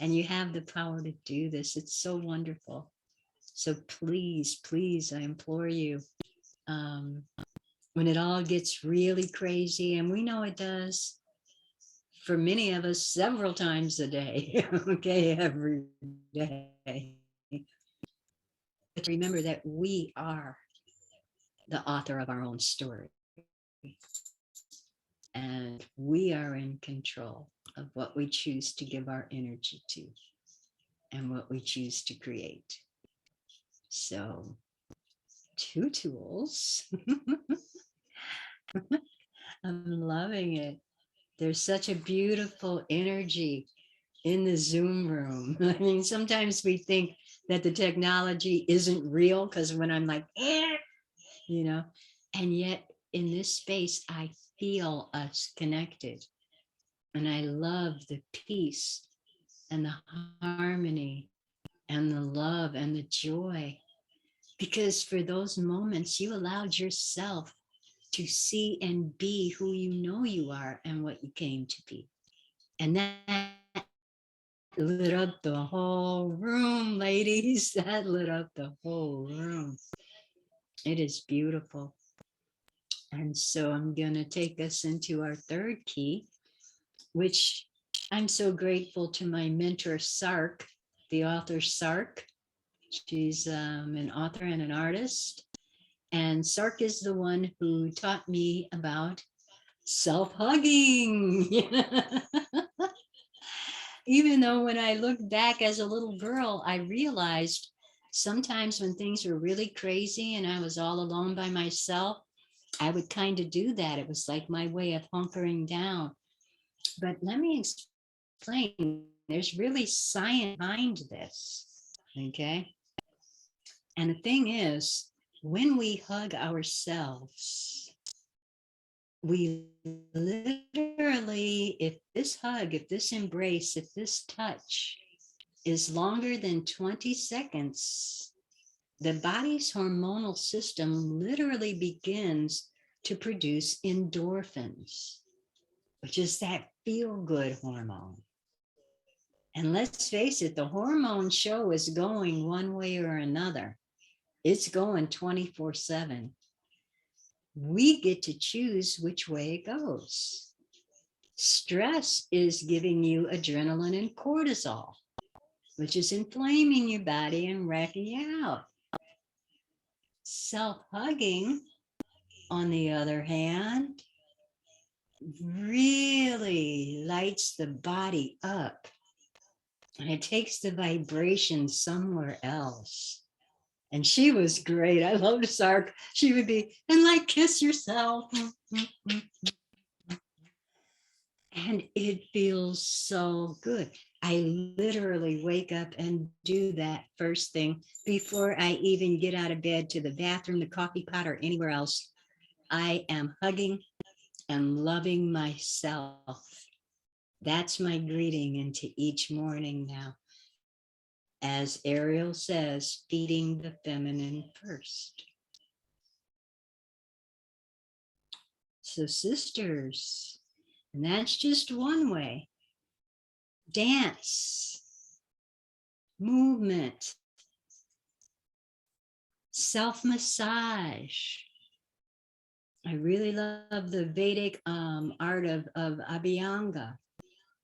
And you have the power to do this. It's so wonderful. So please, please, I implore you, when it all gets really crazy, and we know it does, for many of us, several times a day, okay, every day. But remember that we are the author of our own story. And we are in control of what we choose to give our energy to and what we choose to create. So, two tools. I'm loving it. There's such a beautiful energy in the Zoom room. I mean, sometimes we think that the technology isn't real because when I'm like, you know, and yet in this space, I feel us connected. And I love the peace and the harmony and the love and the joy. Because for those moments, you allowed yourself to see and be who you know you are and what you came to be. And that lit up the whole room, ladies. That lit up the whole room. It is beautiful. And so I'm going to take us into our third key, which I'm so grateful to my mentor, Sark, the author Sark. She's an author and an artist. And Sark is the one who taught me about self-hugging. Even though when I look back as a little girl, I realized sometimes when things were really crazy and I was all alone by myself, I would kind of do that. It was like my way of hunkering down. But let me explain, there's really science behind this, okay? And the thing is, when we hug ourselves, we literally, if this hug, if this embrace, if this touch is longer than 20 seconds, the body's hormonal system literally begins to produce endorphins, which is that feel-good hormone. And let's face it, the hormone show is going one way or another. It's going 24/7. We get to choose which way it goes. Stress is giving you adrenaline and cortisol, which is inflaming your body and wrecking you out. Self-hugging, on the other hand, really lights the body up and it takes the vibration somewhere else. And she was great. I loved Sark. She would be, and like, kiss yourself. And it feels so good. I literally wake up and do that first thing before I even get out of bed to the bathroom, the coffee pot, or anywhere else. I am hugging and loving myself. That's my greeting into each morning now. As Ariel says, feeding the feminine first. So sisters, and that's just one way. Dance, movement, self-massage. I really love the Vedic art of Abhyanga,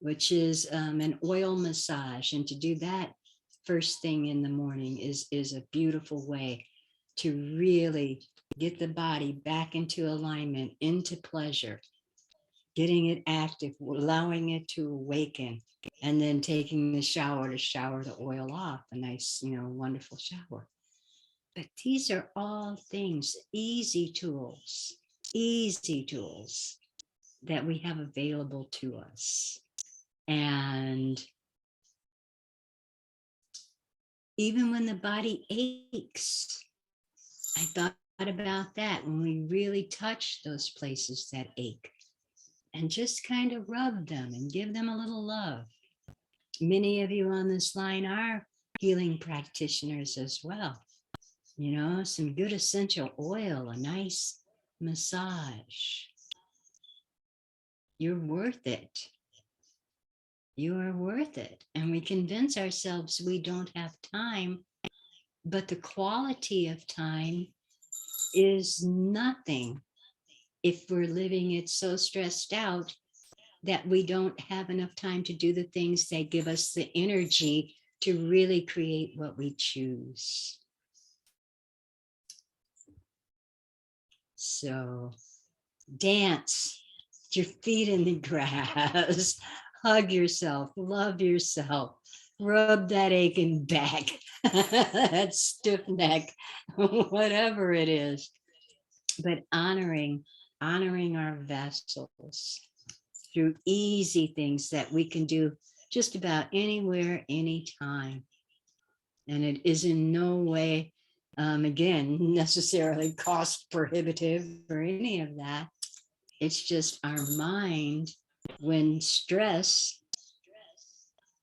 which is an oil massage. And to do that first thing in the morning is a beautiful way to really get the body back into alignment, into pleasure, getting it active, allowing it to awaken, and then taking the shower to shower the oil off, a nice, wonderful shower. But these are all things, easy tools that we have available to us. And even when the body aches, I thought about that when we really touch those places that ache and just kind of rub them and give them a little love. Many of you on this line are healing practitioners as well. Some good essential oil, a nice massage. You're worth it. You are worth it. And we convince ourselves we don't have time, but the quality of time is nothing if we're living it so stressed out that we don't have enough time to do the things that give us the energy to really create what we choose. So dance, put your feet in the grass, hug yourself, love yourself, rub that aching back, that stiff neck, whatever it is. But honoring our vessels through easy things that we can do just about anywhere, anytime. And it is in no way, again, necessarily cost prohibitive or any of that. It's just our mind when stress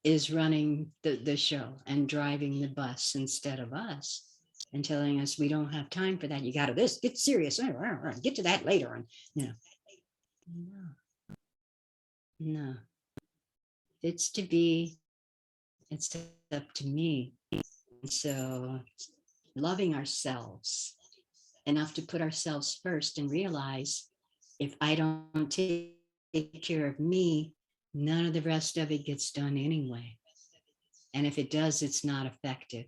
is running the show and driving the bus instead of us and telling us we don't have time for that. You got to this, get serious, get to that later. And, no, no, it's to be, it's up to me. So loving ourselves enough to put ourselves first and realize if I don't take care of me, none of the rest of it gets done anyway. And if it does, it's not effective.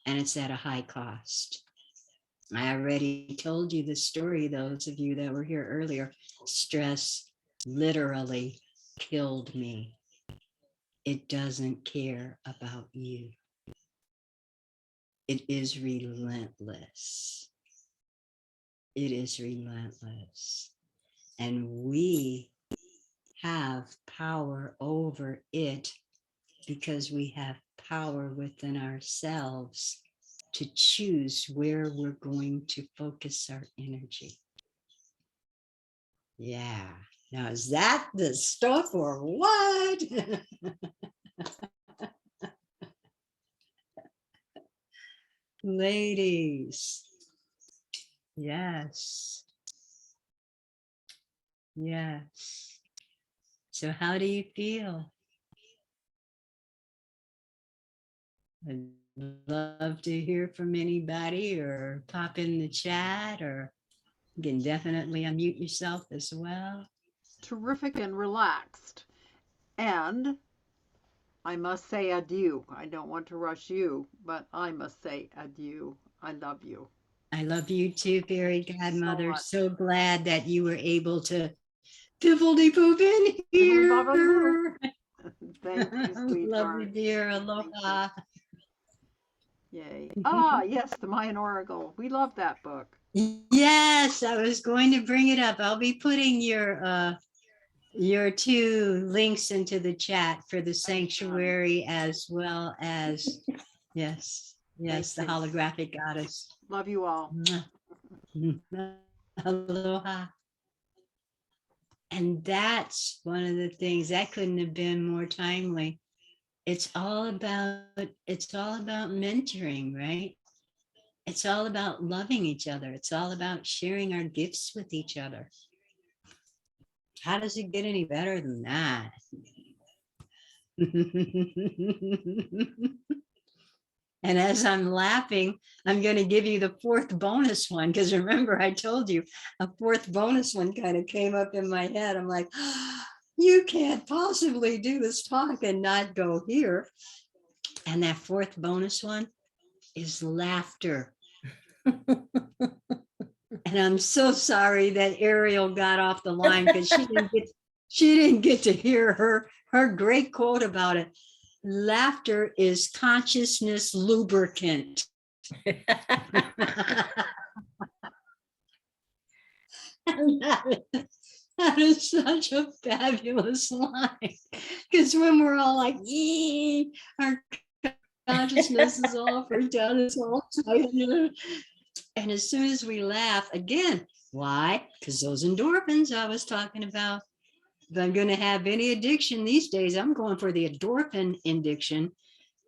And it's at a high cost. I already told you the story, those of you that were here earlier. Stress literally killed me. It doesn't care about you. It is relentless. It is relentless. And we have power over it because we have power within ourselves to choose where we're going to focus our energy. Yeah. Now, is that the stuff or what? Ladies. Yes. Yes. So how do you feel? I'd love to hear from anybody or pop in the chat, or you can definitely unmute yourself as well. Terrific and relaxed. And I must say adieu. I don't want to rush you, but I must say adieu. I love you. I love you too, fairy godmother. much. So glad that you were able to piffledy poop in here. Thank you, Love you, sweetheart. dear. Aloha. Yay. Yes, the Mayan Oracle. We love that book. Yes, I was going to bring it up. I'll be putting your two links into the chat for the sanctuary as well as, yes, the holographic goddess. Love you all. Aloha. And that's one of the things that couldn't have been more timely. It's all about mentoring, right? It's all about loving each other. It's all about sharing our gifts with each other. How does it get any better than that? And as I'm laughing, I'm going to give you the fourth bonus one, because remember, I told you a fourth bonus one kind of came up in my head. I'm like, oh, you can't possibly do this talk and not go here. And that fourth bonus one is laughter. And I'm so sorry that Ariel got off the line because she didn't get to hear her great quote about it. Laughter is consciousness lubricant. That is such a fabulous line, because when we're all like, yee, our consciousness is all freaked out, it's all tight. And as soon as we laugh again, why? Because those endorphins I was talking about. If I'm going to have any addiction these days, I'm going for the endorphin addiction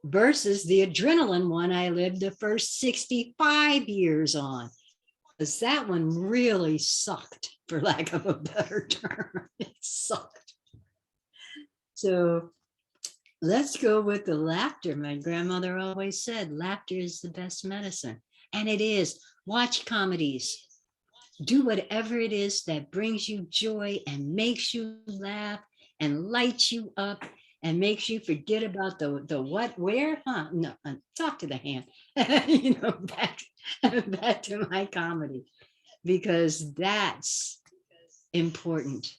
versus the adrenaline one I lived the first 65 years on. Because that one really sucked, for lack of a better term. It sucked. So let's go with the laughter. My grandmother always said, laughter is the best medicine. And it is. Watch comedies. Do whatever it is that brings you joy and makes you laugh and lights you up and makes you forget about the what, where, no, talk to the hand, back to my comedy, because that's important.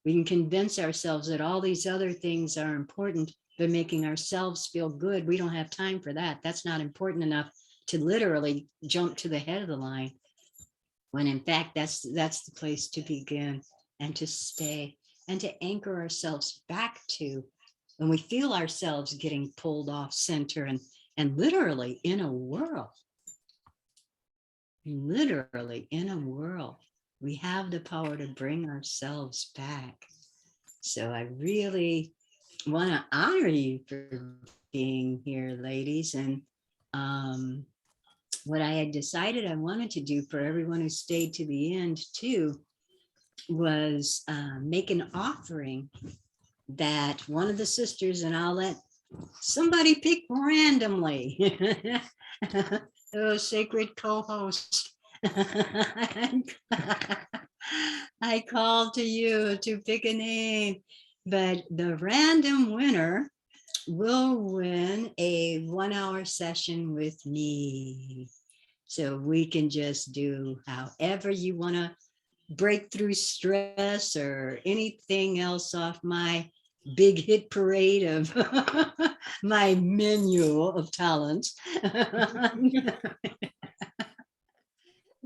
We can convince ourselves that all these other things are important, but making ourselves feel good, we don't have time for that. That's not important enough to literally jump to the head of the line, when in fact that's the place to begin and to stay and to anchor ourselves back to when we feel ourselves getting pulled off center and literally in a whirl, we have the power to bring ourselves back. So I really want to honor you for being here, ladies. And what I had decided I wanted to do for everyone who stayed to the end too was make an offering that one of the sisters, and I'll let somebody pick randomly. Oh, sacred co-host. I call to you to pick a name, but the random winner will win a 1-hour session with me. So we can just do however you want to break through stress or anything else off my big hit parade of my menu of talents.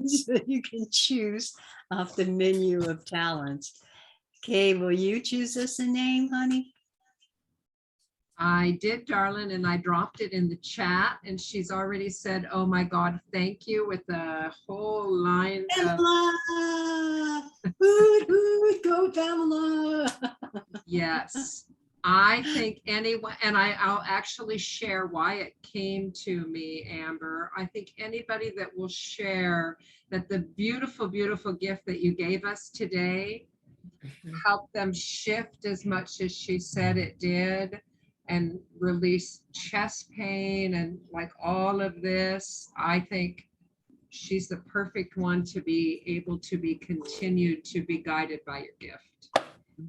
So you can choose off the menu of talents. Okay, will you choose us a name, honey? I did, darling, and I dropped it in the chat, and she's already said, "Oh my God, thank you," with a whole line of Pamela! Hoot, hoot, go Pamela! yes. I think anyone, and I'll actually share why it came to me, Amber. I think anybody that will share that the beautiful, beautiful gift that you gave us today helped them shift as much as she said it did, and release chest pain and like all of this. I think she's the perfect one to be able to be continued to be guided by your gift.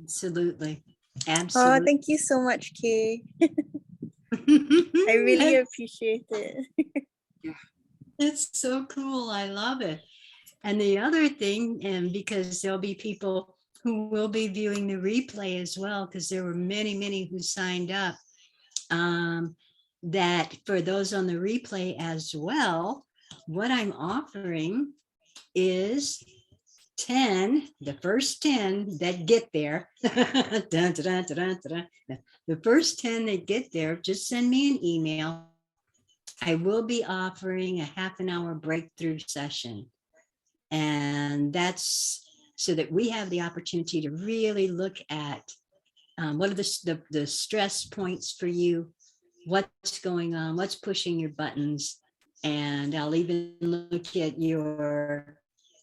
Absolutely. Oh, Absolutely. thank you so much, Kay. I really appreciate it. It's so cool. I love it. And the other thing, and because there'll be people who will be viewing the replay as well, because there were many, many who signed up, that for those on the replay as well, what I'm offering is 10, the first 10 that get there. Dun, dun, dun, dun, dun, dun. The first 10 that get there, just send me an email. I will be offering a half an hour breakthrough session. And that's so that we have the opportunity to really look at what are the stress points for you, what's going on, what's pushing your buttons. And I'll even look at your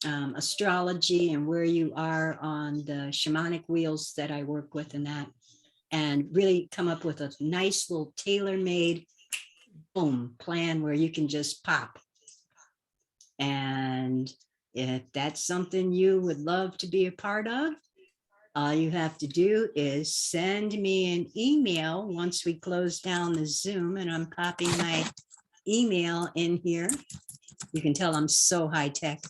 astrology and where you are on the shamanic wheels that I work with and that, and really come up with a nice little tailor-made boom plan where you can just pop. And if that's something you would love to be a part of, all you have to do is send me an email once we close down the Zoom, and I'm copying my email in here. You can tell I'm so high tech.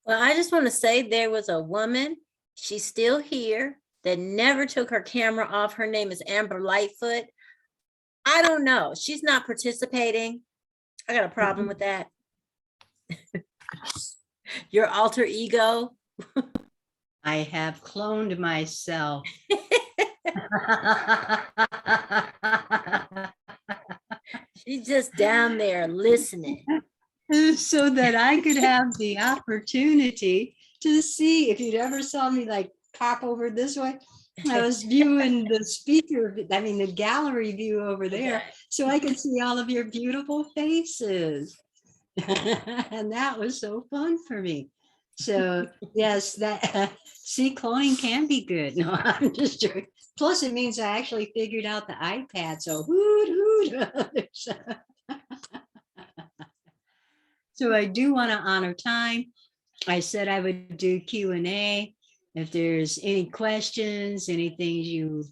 Well, I just want to say there was a woman, she's still here, that never took her camera off. Her name is Amber Lightfoot. I don't know. She's not participating. I got a problem with that. Your alter ego. I have cloned myself. She's just down there listening. So that I could have the opportunity to see if you'd ever saw me like pop over this way. I was viewing the speaker, the gallery view over there, Okay. so I could see all of your beautiful faces. And that was so fun for me. So yes, that see, cloning can be good. No, I'm just joking. Plus, it means I actually figured out the iPad. So hoot hoot. So I do want to honor time. I said I would do Q&A. If there's any questions, anything you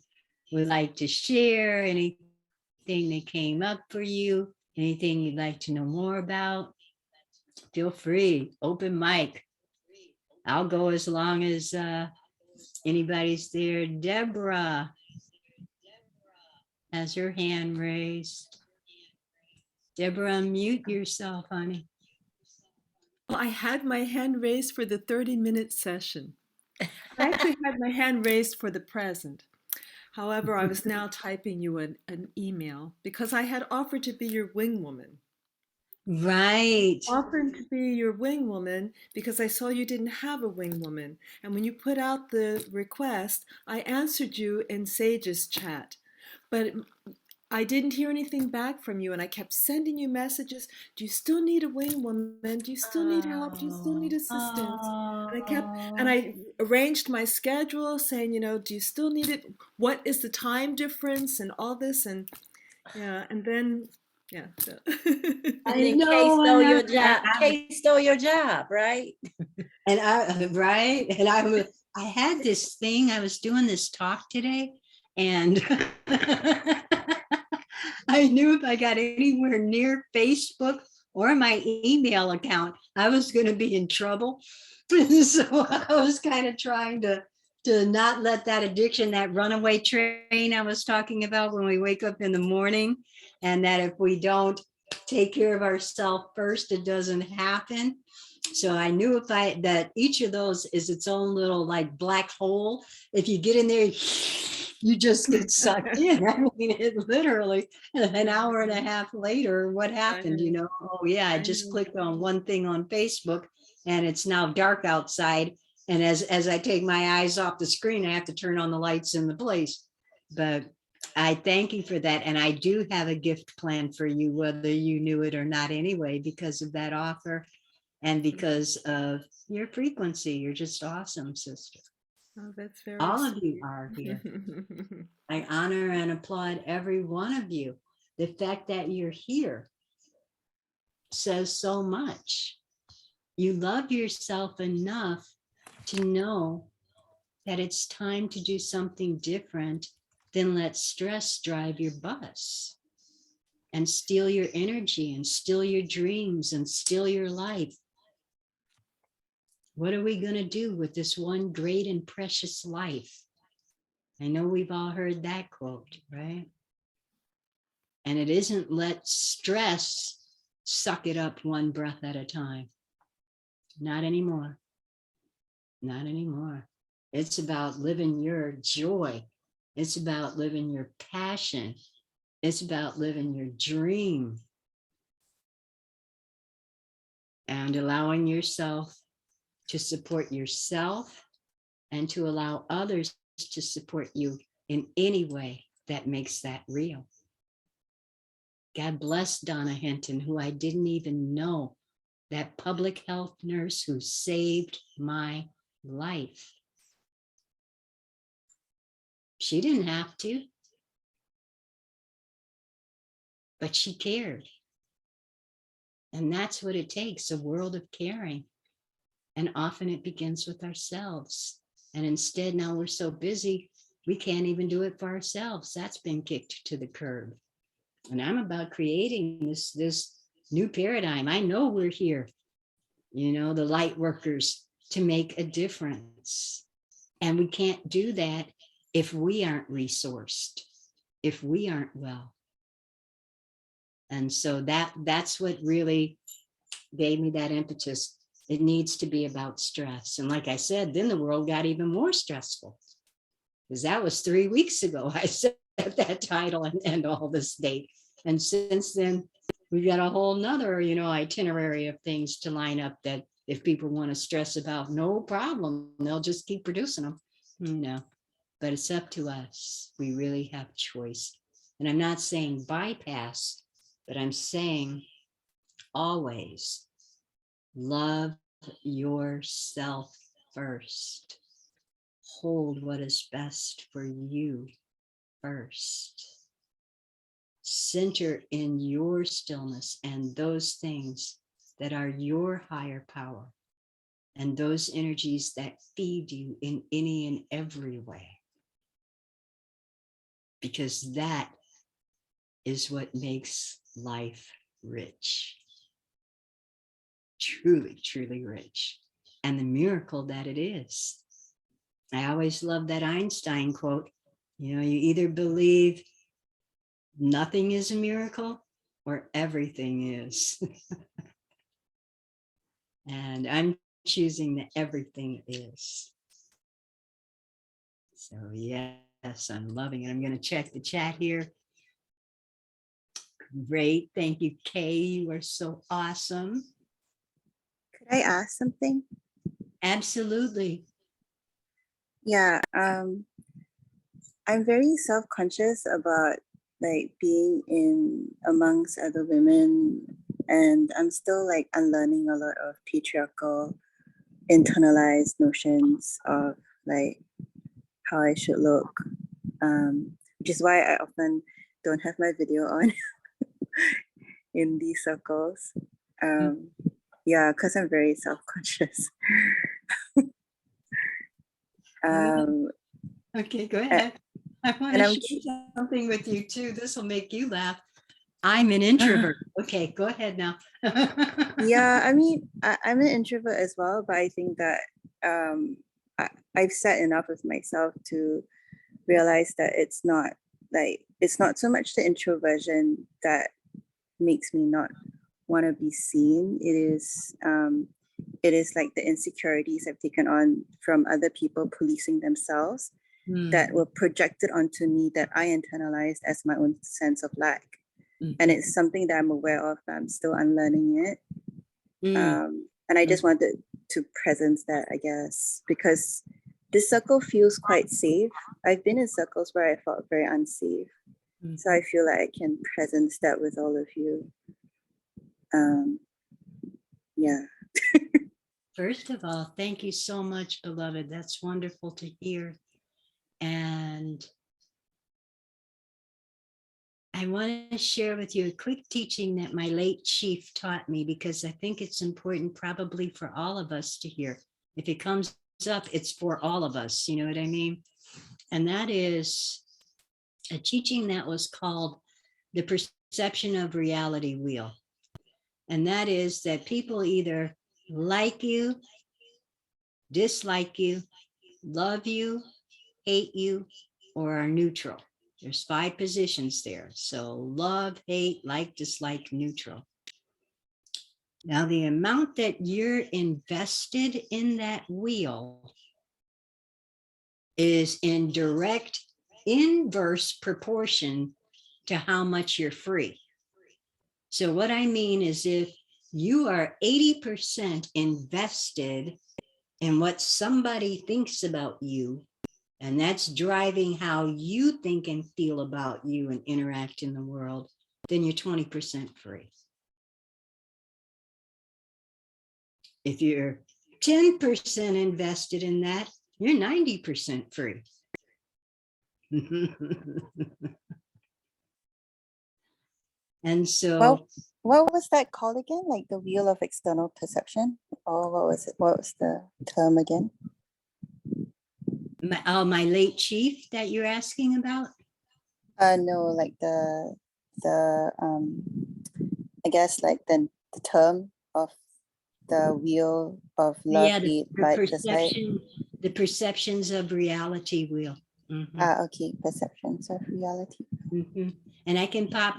would like to share, anything that came up for you, anything you'd like to know more about, feel free, open mic. I'll go as long as anybody's there. Deborah has her hand raised. Deborah, unmute yourself, honey. Well, I had my hand raised for the 30-minute session. I actually had my hand raised for the present. However, I was now typing you an email because I had offered to be your wing woman. Right. Offered to be your wing woman because I saw you didn't have a wing woman. And when you put out the request, I answered you in Sage's chat. But I didn't hear anything back from you, and I kept sending you messages. Do you still need a wing woman? Do you still need help? Do you still need assistance? And Oh. I arranged my schedule saying, do you still need it? What is the time difference and all this? And yeah, and then, yeah. So. And I then Kay know. stole your job. Kay stole your job, right? And right. And I had this thing, I was doing this talk today, and I knew if I got anywhere near Facebook or my email account, I was going to be in trouble. So I was kind of trying to not let that addiction, that runaway train I was talking about when we wake up in the morning, and that if we don't take care of ourselves first, it doesn't happen. So I knew that each of those is its own little like black hole. If you get in there, you just get sucked in. I mean, it literally an hour and a half later, what happened? Oh yeah, I just clicked on one thing on Facebook and it's now dark outside. And as I take my eyes off the screen, I have to turn on the lights in the place. But I thank you for that. And I do have a gift plan for you, whether you knew it or not anyway, because of that offer and because of your frequency. You're just awesome, sister. Oh, that's very All of sweet. you are here. I honor and applaud every one of you. The fact that you're here says so much. You love yourself enough to know that it's time to do something different than let stress drive your bus and steal your energy and steal your dreams and steal your life. What are we going to do with this one great and precious life? I know we've all heard that quote, right? And it isn't let stress suck it up one breath at a time. Not anymore. Not anymore. It's about living your joy. It's about living your passion. It's about living your dream. And allowing yourself to support yourself and to allow others to support you in any way that makes that real. God bless Donna Hinton, who I didn't even know, that public health nurse who saved my life. She didn't have to, but she cared. And that's what it takes, a world of caring. And often it begins with ourselves. And instead, now we're so busy, we can't even do it for ourselves. That's been kicked to the curb. And I'm about creating this new paradigm. I know we're here, the light workers, to make a difference. And we can't do that if we aren't resourced, if we aren't well. And so that's what really gave me that impetus. It needs to be about stress. And like I said, then the world got even more stressful, because that was 3 weeks ago. I set that title and all this date. And since then, we've got a whole nother, itinerary of things to line up that if people want to stress about, no problem, they'll just keep producing them, but it's up to us. We really have choice. And I'm not saying bypass, but I'm saying always love yourself first. Hold what is best for you first. Center in your stillness and those things that are your higher power and those energies that feed you in any and every way. Because that is what makes life rich. Truly, truly rich. And the miracle that it is. I always love that Einstein quote. You either believe nothing is a miracle or everything is. And I'm choosing that everything is. So yes, I'm loving it. I'm going to check the chat here. Great. Thank you, Kay. You are so awesome. Could I ask something? Absolutely. Yeah, I'm very self-conscious about like being in amongst other women, and I'm still like unlearning a lot of patriarchal internalized notions of like how I should look, which is why I often don't have my video on in these circles. Yeah, because I'm very self-conscious. Okay, go a- ahead. I want and to I'm share something with you too. This will make you laugh. I'm an introvert. Okay, go ahead now. yeah, I mean, I'm an introvert as well, but I think that I've said enough with myself to realize that it's not so much the introversion that makes me not want to be seen. It is like the insecurities I've taken on from other people policing themselves that were projected onto me that I internalized as my own sense of lack. And it's something that I'm aware of, but I'm still unlearning it. And I just wanted to presence that, I guess, because this circle feels quite safe. I've been in circles where I felt very unsafe. So I feel like I can presence that with all of you. Yeah. First of all, thank you so much, beloved. That's wonderful to hear. And I want to share with you a quick teaching that my late chief taught me, because I think it's important probably for all of us to hear. If it comes up, it's for all of us, you know what I mean? And that is a teaching that was called the perception of reality wheel. And that is that people either like you, dislike you, love you, hate you, or are neutral. There's 5 positions there. So love, hate, like, dislike, neutral. Now, the amount that you're invested in that wheel is in direct inverse proportion to how much you're free. So what I mean is, if you are 80% invested in what somebody thinks about you, and that's driving how you think and feel about you and interact in the world, then you're 20% free. If you're 10% invested in that, you're 90% free. And so, Well, what was that called again? Like the wheel of external perception? Or what was it? What was the term again? my late chief that you're asking about? No, like the I guess like the term of the wheel of love, Yeah, hate, like dislike. the perceptions of reality wheel. Okay, perceptions of reality. And I can pop,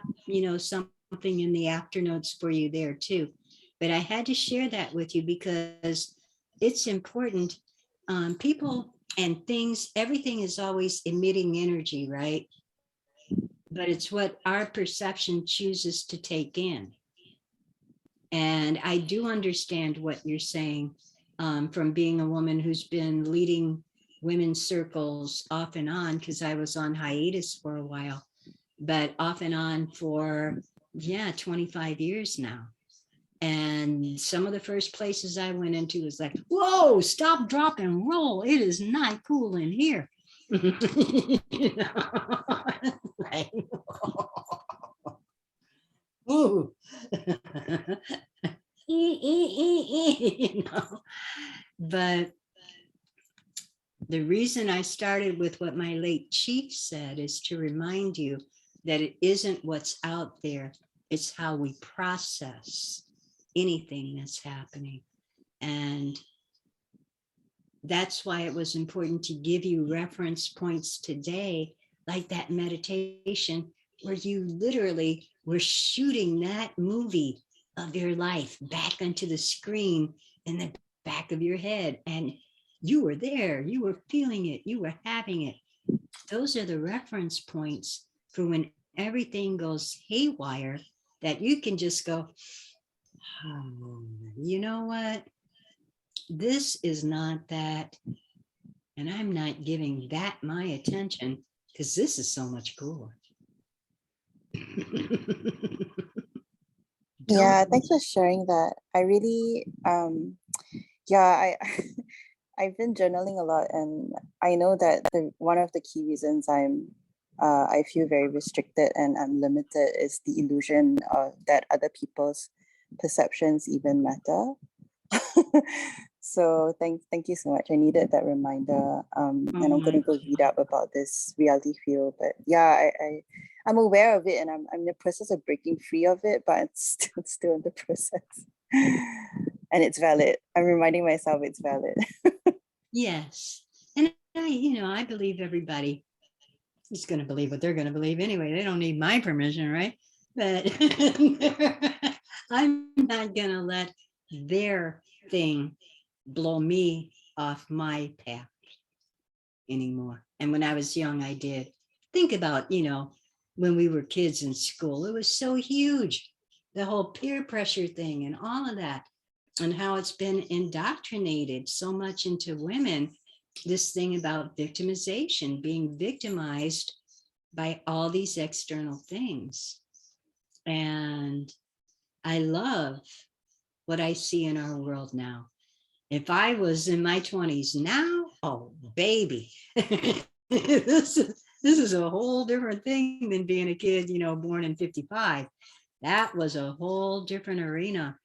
something in the after notes for you there too. But I had to share that with you because it's important. People and things, everything is always emitting energy, right? But it's what our perception chooses to take in. And I do understand what you're saying, from being a woman who's been leading women's circles off and on, because I was on hiatus for a while, but off and on for, 25 years now. And some of the first places I went into was like, whoa, stop, drop, and roll. It is not cool in here. You know? Like, ooh. You know? But the reason I started with what my late chief said is to remind you that it isn't what's out there, it's how we process anything that's happening. And that's why it was important to give you reference points today, like that meditation where you literally were shooting that movie of your life back onto the screen in the back of your head. And You were there, you were feeling it, you were having it. Those are the reference points for when everything goes haywire, that you can just go, oh, you know what? This is not that. And I'm not giving that my attention because this is so much cooler. Yeah, Don't. thanks for sharing that. I really, yeah, I've been journaling a lot, and I know that one of the key reasons I feel very restricted and I'm limited is the illusion of that other people's perceptions even matter. So thank you so much. I needed that reminder. And I'm gonna go read up about this reality field. But yeah, I'm aware of it, and I'm in the process of breaking free of it, but it's still in the process. And it's valid. I'm reminding myself it's valid. Yes. And I believe everybody is going to believe what they're going to believe anyway. They don't need my permission, right? But I'm not going to let their thing blow me off my path anymore. And when I was young, I did. Think about, when we were kids in school, it was so huge, the whole peer pressure thing and all of that, and how it's been indoctrinated so much into women, this thing about victimization, being victimized by all these external things. And I love what I see in our world now. If I was in my 20s now, oh baby, this is a whole different thing than being a kid, born in 55. That was a whole different arena.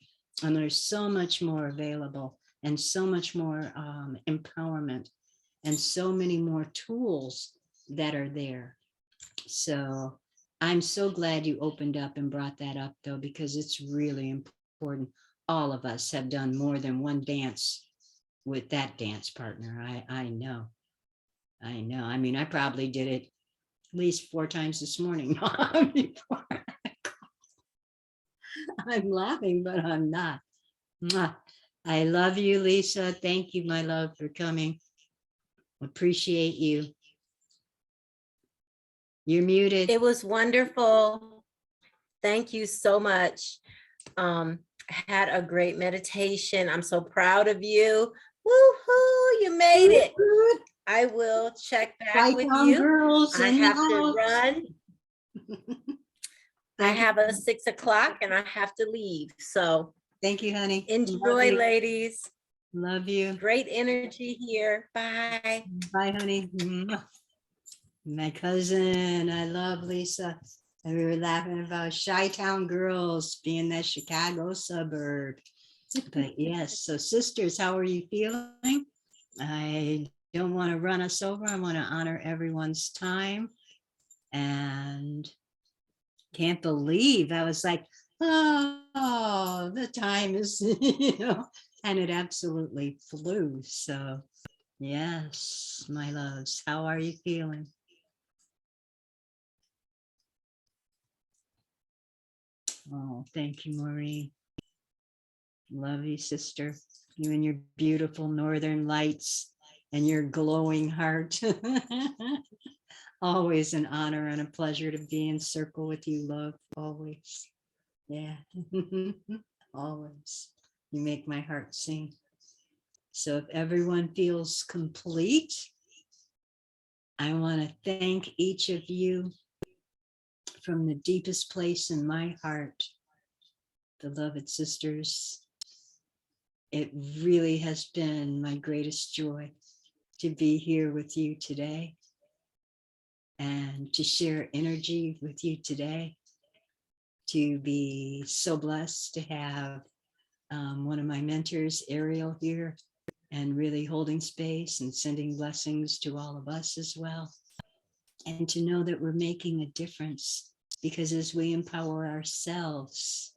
And there's so much more available, and so much more empowerment, and so many more tools that are there. So I'm so glad you opened up and brought that up, though, because it's really important. All of us have done more than one dance with that dance partner. I know. I mean, I probably did it at least 4 times this morning. I'm laughing, but I'm not. Mwah. I love you, Lisa. Thank you, my love, for coming. Appreciate you. You're muted. It was wonderful. Thank you so much. Had a great meditation. I'm so proud of you. Woohoo, you made it. I will check back with you. Girls I have to run. I have a 6 o'clock and I have to leave. So thank you, honey. enjoy, ladies. Love you. Great energy here. Bye. Bye, honey. My cousin, I love Lisa. And we were laughing about Chi-Town girls being that Chicago suburb. But yes, so sisters, how are you feeling? I don't want to run us over. I want to honor everyone's time. And can't believe I was like, oh, the time is, and it absolutely flew. So yes, my loves, how are you feeling? Oh, thank you, Maureen. Love you, sister. You and your beautiful northern lights and your glowing heart. Always an honor and a pleasure to be in circle with you, love. Always. Yeah. Always. You make my heart sing. So if everyone feels complete, I want to thank each of you from the deepest place in my heart, beloved sisters. It really has been my greatest joy to be here with you today and to share energy with you today, to be so blessed to have one of my mentors, Ariel, here, and really holding space and sending blessings to all of us as well. And to know that we're making a difference, because as we empower ourselves,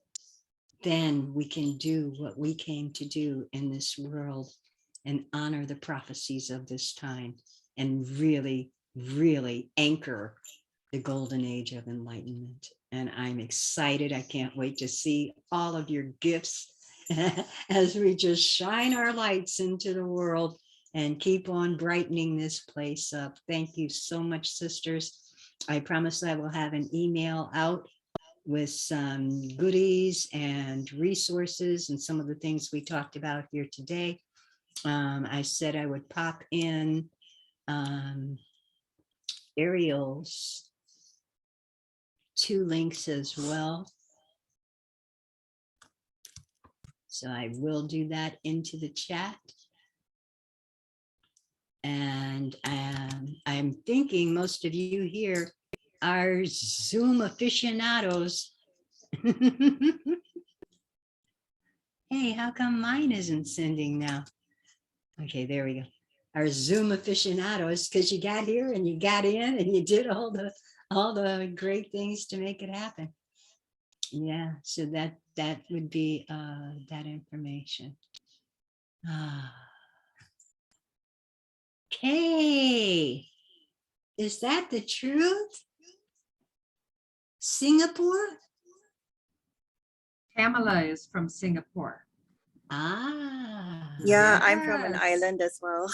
then we can do what we came to do in this world and honor the prophecies of this time and really, really anchor the golden age of enlightenment. And I'm excited. I can't wait to see all of your gifts as we just shine our lights into the world and keep on brightening this place up. Thank you so much, sisters. I promise I will have an email out with some goodies and resources and some of the things we talked about here today. I said I would pop in Ariel's 2 links as well. So I will do that into the chat. And I'm thinking most of you here are Zoom aficionados. Hey, how come mine isn't sending now? Okay, there we go. Our Zoom aficionados, because you got here and you got in and you did all the great things to make it happen. Yeah, so that would be that information. Okay, is that the truth? Singapore? Pamela is from Singapore. Ah. Yeah, I'm from an Yes. island as well.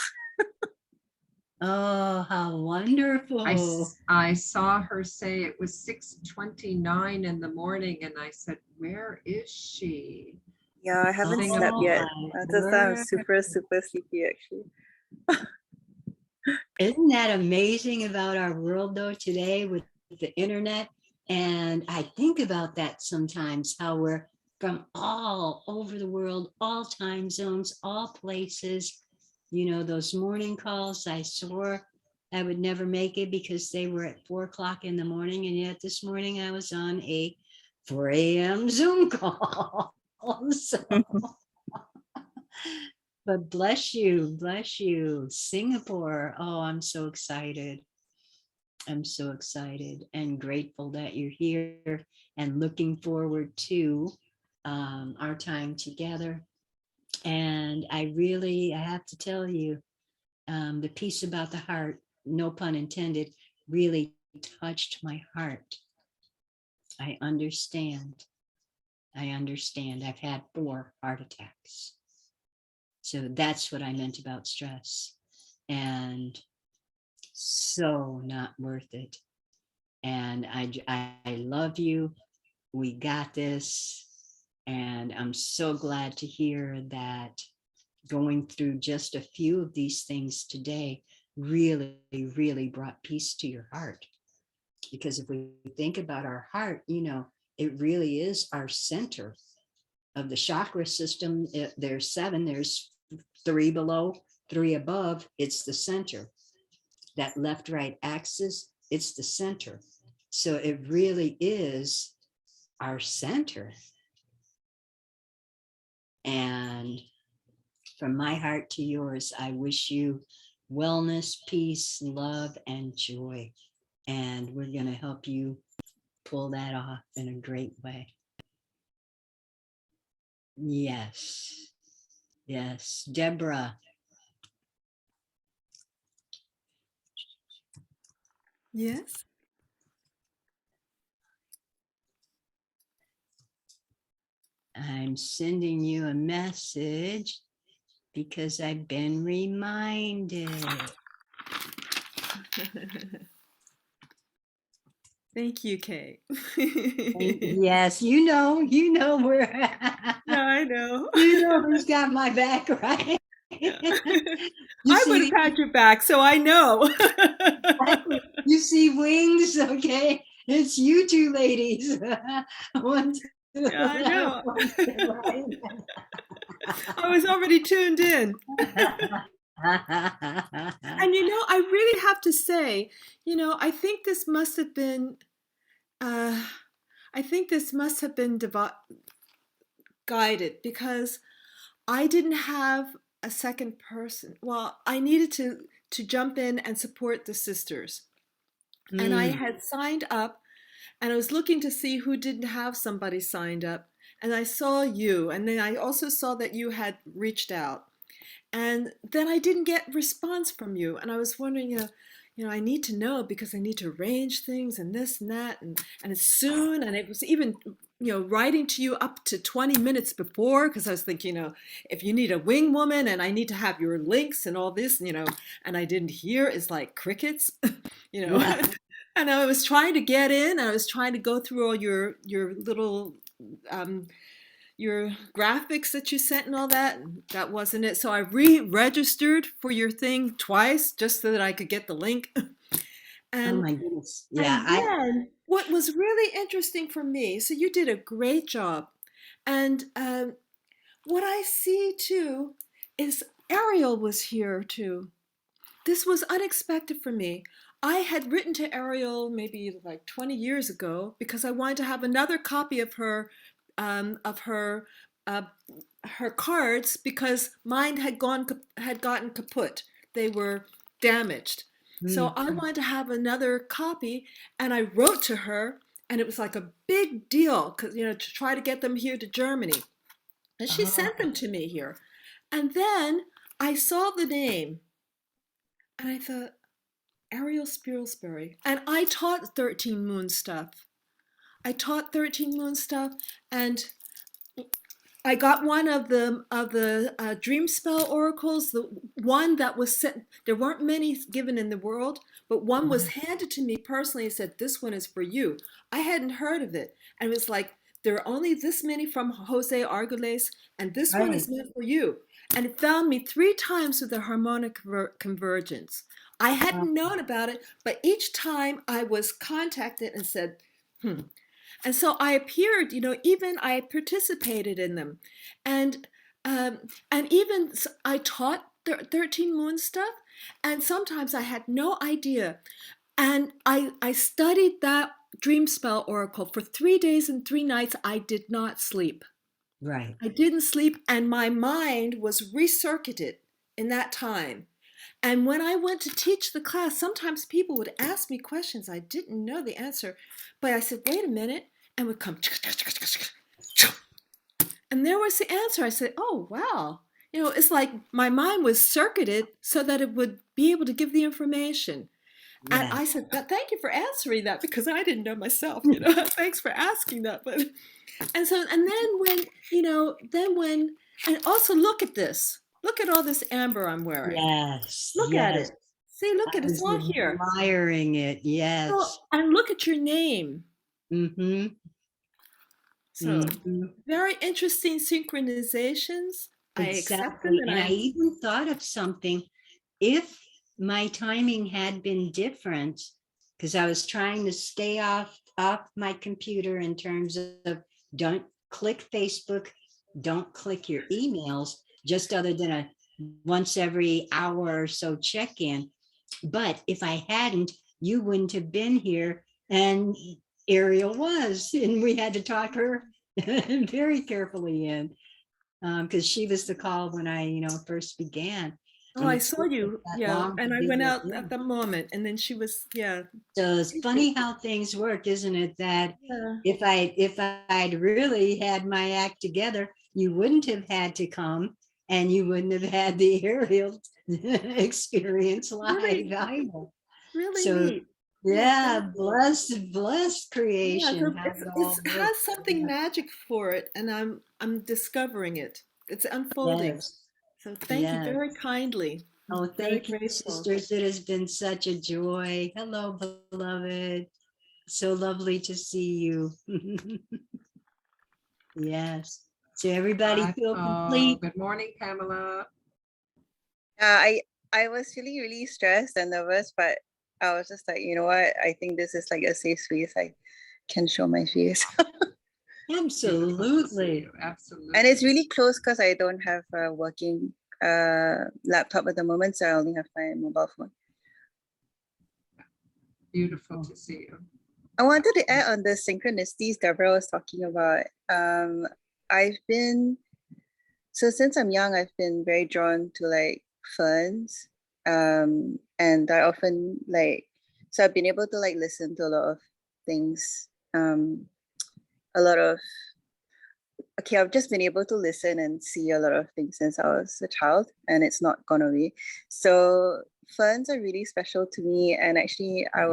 Oh, how wonderful. I saw her say it was 6:29 in the morning, and I said, where is she? Yeah, I haven't slept Singapore. yet. my That's why I'm word. super sleepy actually. Isn't that amazing about our world though today with the internet? And I think about that sometimes, how we're from all over the world, all time zones, all places. You know, those morning calls, I swore I would never make it because they were at 4 o'clock in the morning. And yet this morning I was on a 4 a.m. Zoom call. So, but bless you, Singapore. Oh, I'm so excited. I'm so excited and grateful that you're here and looking forward to our time together. And I have to tell you, the piece about the heart, no pun intended, really touched my heart. I understand. I've had 4 heart attacks. So that's what I meant about stress. And so not worth it. And I love you. We got this. And I'm so glad to hear that going through just a few of these things today really, really brought peace to your heart. Because if we think about our heart, you know, it really is our center of the chakra system. There's 7, there's 3 below, 3 above. It's the center. That left right axis, it's the center. So it really is our center. And from my heart to yours, I wish you wellness, peace, love, and joy. And we're going to help you pull that off in a great way. Yes. Yes. Deborah. Yes. I'm sending you a message because I've been reminded. Thank you, Kay. Yes, you know where. Yeah, I know. You know who's got my back, right? Yeah. You I would see, have had your back, so I know. you see wings, okay? It's you 2 ladies. One to the Yeah, I left, know. one to the right. I was already tuned in. And I really have to say, I think this must have been, guided because I didn't have a second person. Well, I needed to jump in and support the sisters. And I had signed up and I was looking to see who didn't have somebody signed up. And I saw you. And then I also saw that you had reached out. And then I didn't get response from you. And I was wondering, I need to know because I need to arrange things and this and that. And it's soon. And it was even, writing to you up to 20 minutes before, because I was thinking, if you need a wing woman and I need to have your links and all this, and I didn't hear, it's like crickets, Yeah. and I was trying to get in, I was trying to go through all your little your graphics that you sent and all that. And that wasn't it. So I re-registered for your thing twice just so that I could get the link. Oh And my goodness. Yeah. and then what was really interesting for me, so you did a great job. And what I see too is Ariel was here too. This was unexpected for me. I had written to Ariel maybe like 20 years ago because I wanted to have another copy of her uh, her cards because mine had gotten kaput. They were damaged. So I wanted to have another copy, and I wrote to her, and it was like a big deal because to try to get them here to Germany, and she sent them to me here. And then I saw the name, and I thought Ariel Spirlsbury, and I taught 13 Moon stuff. I taught 13 Moon stuff, and I got one of the dream spell oracles, the one that was sent. There weren't many given in the world, but one was handed to me personally and said, "This one is for you." I hadn't heard of it, and it was like, there are only this many from Jose Arguelles, and this one is meant for you. And it found me 3 times with the harmonic convergence. I hadn't known about it, but each time I was contacted and said, And so I appeared, even I participated in them. And even I taught 13 Moon stuff, and sometimes I had no idea. And I studied that dream spell oracle for 3 days and 3 nights. I did not sleep. Right. I didn't sleep, and my mind was recircuited in that time. And when I went to teach the class, sometimes people would ask me questions I didn't know the answer, but I said, wait a minute, and would come, and there was the answer. I said, oh, wow. It's like my mind was circuited so that it would be able to give the information. And I said, thank you for answering that because I didn't know myself, thanks for asking that. And also look at this. Look at all this amber I'm wearing. Yes. Look at it. See, look at it. It's all here. Admiring it. Yes. So, and look at your name. Mm-hmm. So very interesting synchronizations. I accept them, And I even thought of something. If my timing had been different, because I was trying to stay off my computer in terms of don't click Facebook, don't click your emails, just other than a once every hour or so check-in. But if I hadn't, you wouldn't have been here, and Ariel was, and we had to talk her very carefully in, because she was the call when I first began. Oh, I saw you. Yeah. And I went out at the moment, and then she was, yeah. So it's funny how things work, isn't it? That if I'd really had my act together, you wouldn't have had to come, and you wouldn't have had the Ariel experience live. Really so neat. yeah, blessed creation. Yeah, it has something magic for it, and I'm discovering it. It's unfolding. Yes. So thank you very kindly. Oh, thank you, sisters. It has been such a joy. Hello, beloved. So lovely to see you. Yes. So everybody feel complete. Good morning, Pamela. I was feeling really stressed and nervous, but I was just like, you know what? I think this is like a safe space. I can show my face. Absolutely. Absolutely. And it's really close because I don't have a working laptop at the moment, so I only have my mobile phone. Beautiful to see you. I wanted to add on the synchronicities Deborah was talking about. Since I'm young, I've been very drawn to like ferns. And I often so I've been able to like listen to a lot of things. I've just been able to listen and see a lot of things since I was a child, and it's not gone away. So ferns are really special to me. And actually I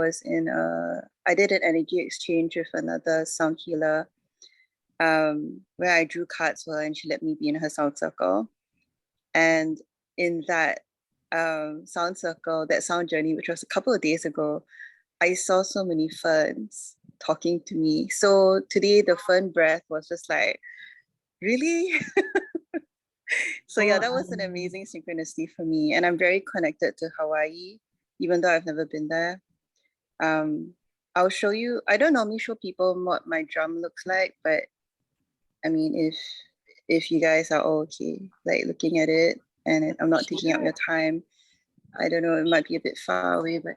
did an energy exchange with another sound healer where I drew cards for her and she let me be in her sound circle. And in that sound circle, that sound journey, which was a couple of days ago, I saw so many ferns talking to me. So today the fern breath was just like, really? So yeah, that was an amazing synchronicity for me. And I'm very connected to Hawaii, even though I've never been there. I'll show you, I don't normally show people what my drum looks like, but I mean, if you guys are all okay, like looking at it, and I'm not taking up your time, I don't know, it might be a bit far away, but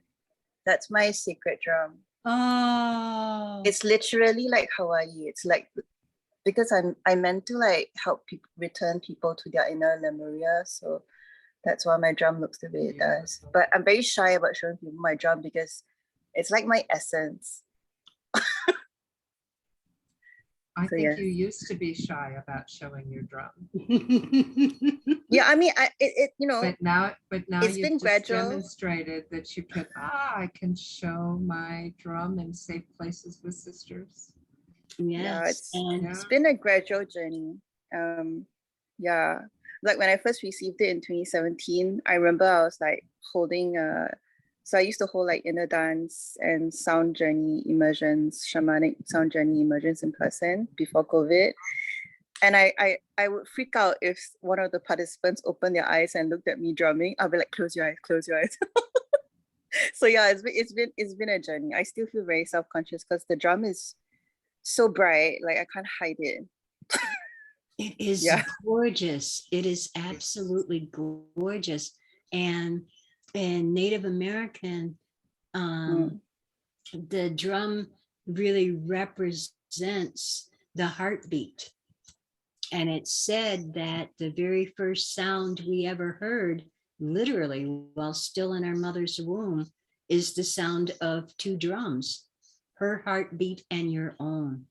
that's my secret drum. Oh, It's literally like Hawaii. It's like, because I meant to like help people, return people to their inner Lemuria. So that's why my drum looks the way it does. But I'm very shy about showing people my drum because it's like my essence. I So, think yeah. you used to be shy about showing your drum, Yeah, I mean, you know, but now it's you've been just gradual. demonstrated that you can, I can show my drum in safe places with sisters. Yeah, yes, and it's been a gradual journey. Yeah, like when I first received it in 2017, I remember I was like holding so I used to hold like inner dance and sound journey immersions, shamanic sound journey immersions in person before COVID. And I would freak out if one of the participants opened their eyes and looked at me drumming. I'll be like, close your eyes, close your eyes. So yeah, it's been a journey. I still feel very self-conscious because the drum is so bright, like I can't hide it. it is Yeah. gorgeous. It is absolutely gorgeous. And Native American, the drum really represents the heartbeat. And it's said that the very first sound we ever heard, literally while still in our mother's womb, is the sound of two drums, her heartbeat and your own.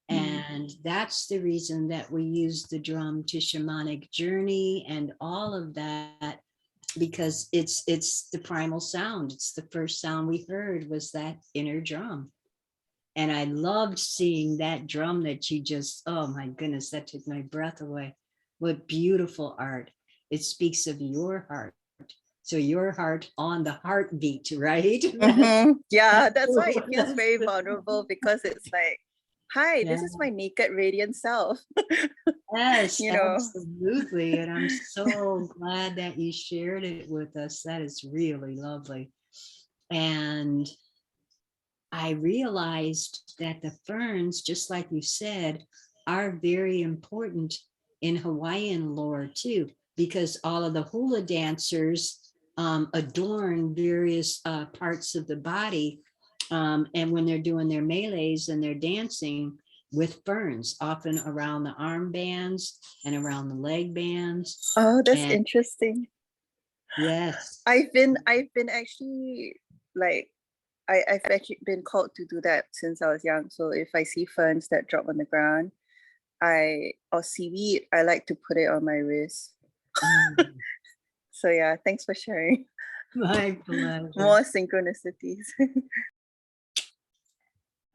And that's the reason that we use the drum to shamanic journey and all of that, because it's the primal sound. It's the first sound we heard was that inner drum. And I loved seeing that drum that you just, oh my goodness, that took my breath away. What beautiful art. It speaks of your heart. So your heart on the heartbeat, right? Yeah, that's why it feels very vulnerable, because it's like, hi, this is my naked radiant self. Yes, You know. absolutely. And I'm so glad that you shared it with us. That is really lovely. And I realized that the ferns, just like you said, are very important in Hawaiian lore too, because all of the hula dancers adorn various parts of the body. And when they're doing their melees and they're dancing with ferns, often around the armbands and around the leg bands. Oh, that's And interesting. yes. I've been actually like, I've actually been called to do that since I was young. So if I see ferns that drop on the ground, or seaweed, I like to put it on my wrist. So yeah, thanks for sharing. My pleasure. More synchronicities.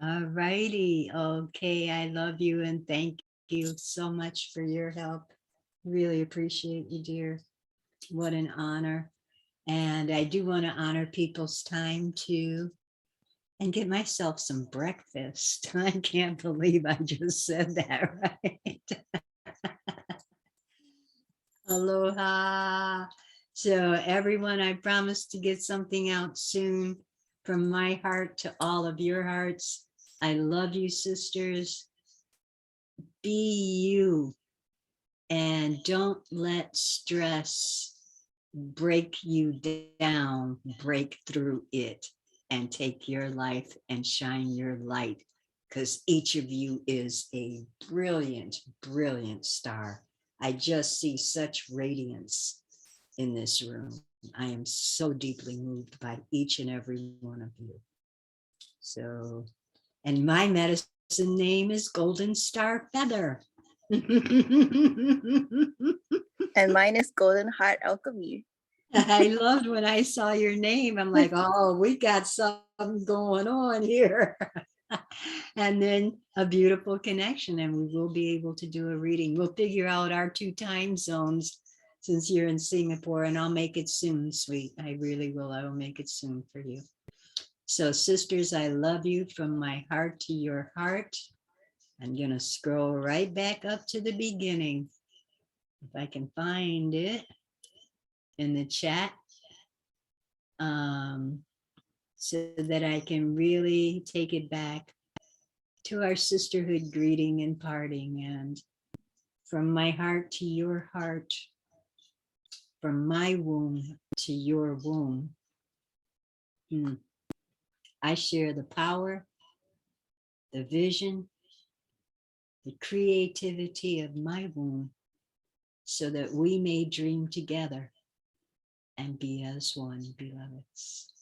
All righty. Okay. I love you and thank you so much for your help. Really appreciate you, dear. What an honor. And I do want to honor people's time too, and get myself some breakfast. I can't believe I just said that, right? Aloha. So everyone, I promise to get something out soon from my heart to all of your hearts. I love you, sisters. Be you, and don't let stress break you down. Break through it and take your life and shine your light, because each of you is a brilliant, brilliant star. I just see such radiance in this room. I am so deeply moved by each and every one of you. So, and my medicine name is Golden Star Feather. And mine is Golden Heart Alchemy. I loved when I saw your name. I'm like, oh, we got something going on here. And then a beautiful connection, and we will be able to do a reading. We'll figure out our 2 time zones since you're in Singapore, and I'll make it soon, sweet. I really will. I will make it soon for you. So sisters, I love you from my heart to your heart. I'm going to scroll right back up to the beginning. If I can find it in the chat. So that I can really take it back to our sisterhood greeting and parting. And from my heart to your heart, from my womb to your womb, I share the power, the vision, the creativity of my womb, so that we may dream together and be as one, beloveds.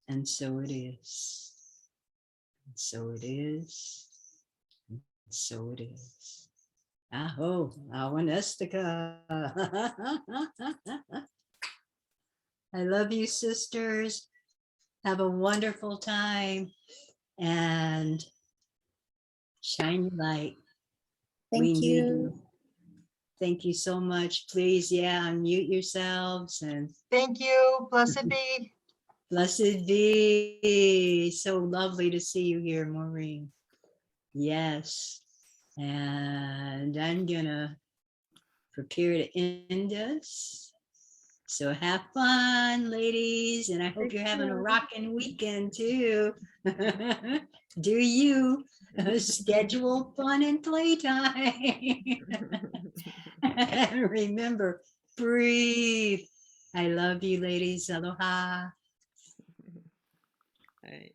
And so it is. And so it is. And so it is. Aho, Awanestika. I love you, sisters. Have a wonderful time and shine your light. We Thank need you. you. Thank you so much. Please, unmute yourselves and Thank you. Blessed be. blessed be. So lovely to see you here, Maureen. Yes. And I'm gonna prepare to end us. So have fun, ladies, and I hope you're having a rocking weekend too. Do you schedule fun and playtime? Remember, breathe. I love you, ladies. Aloha. Right.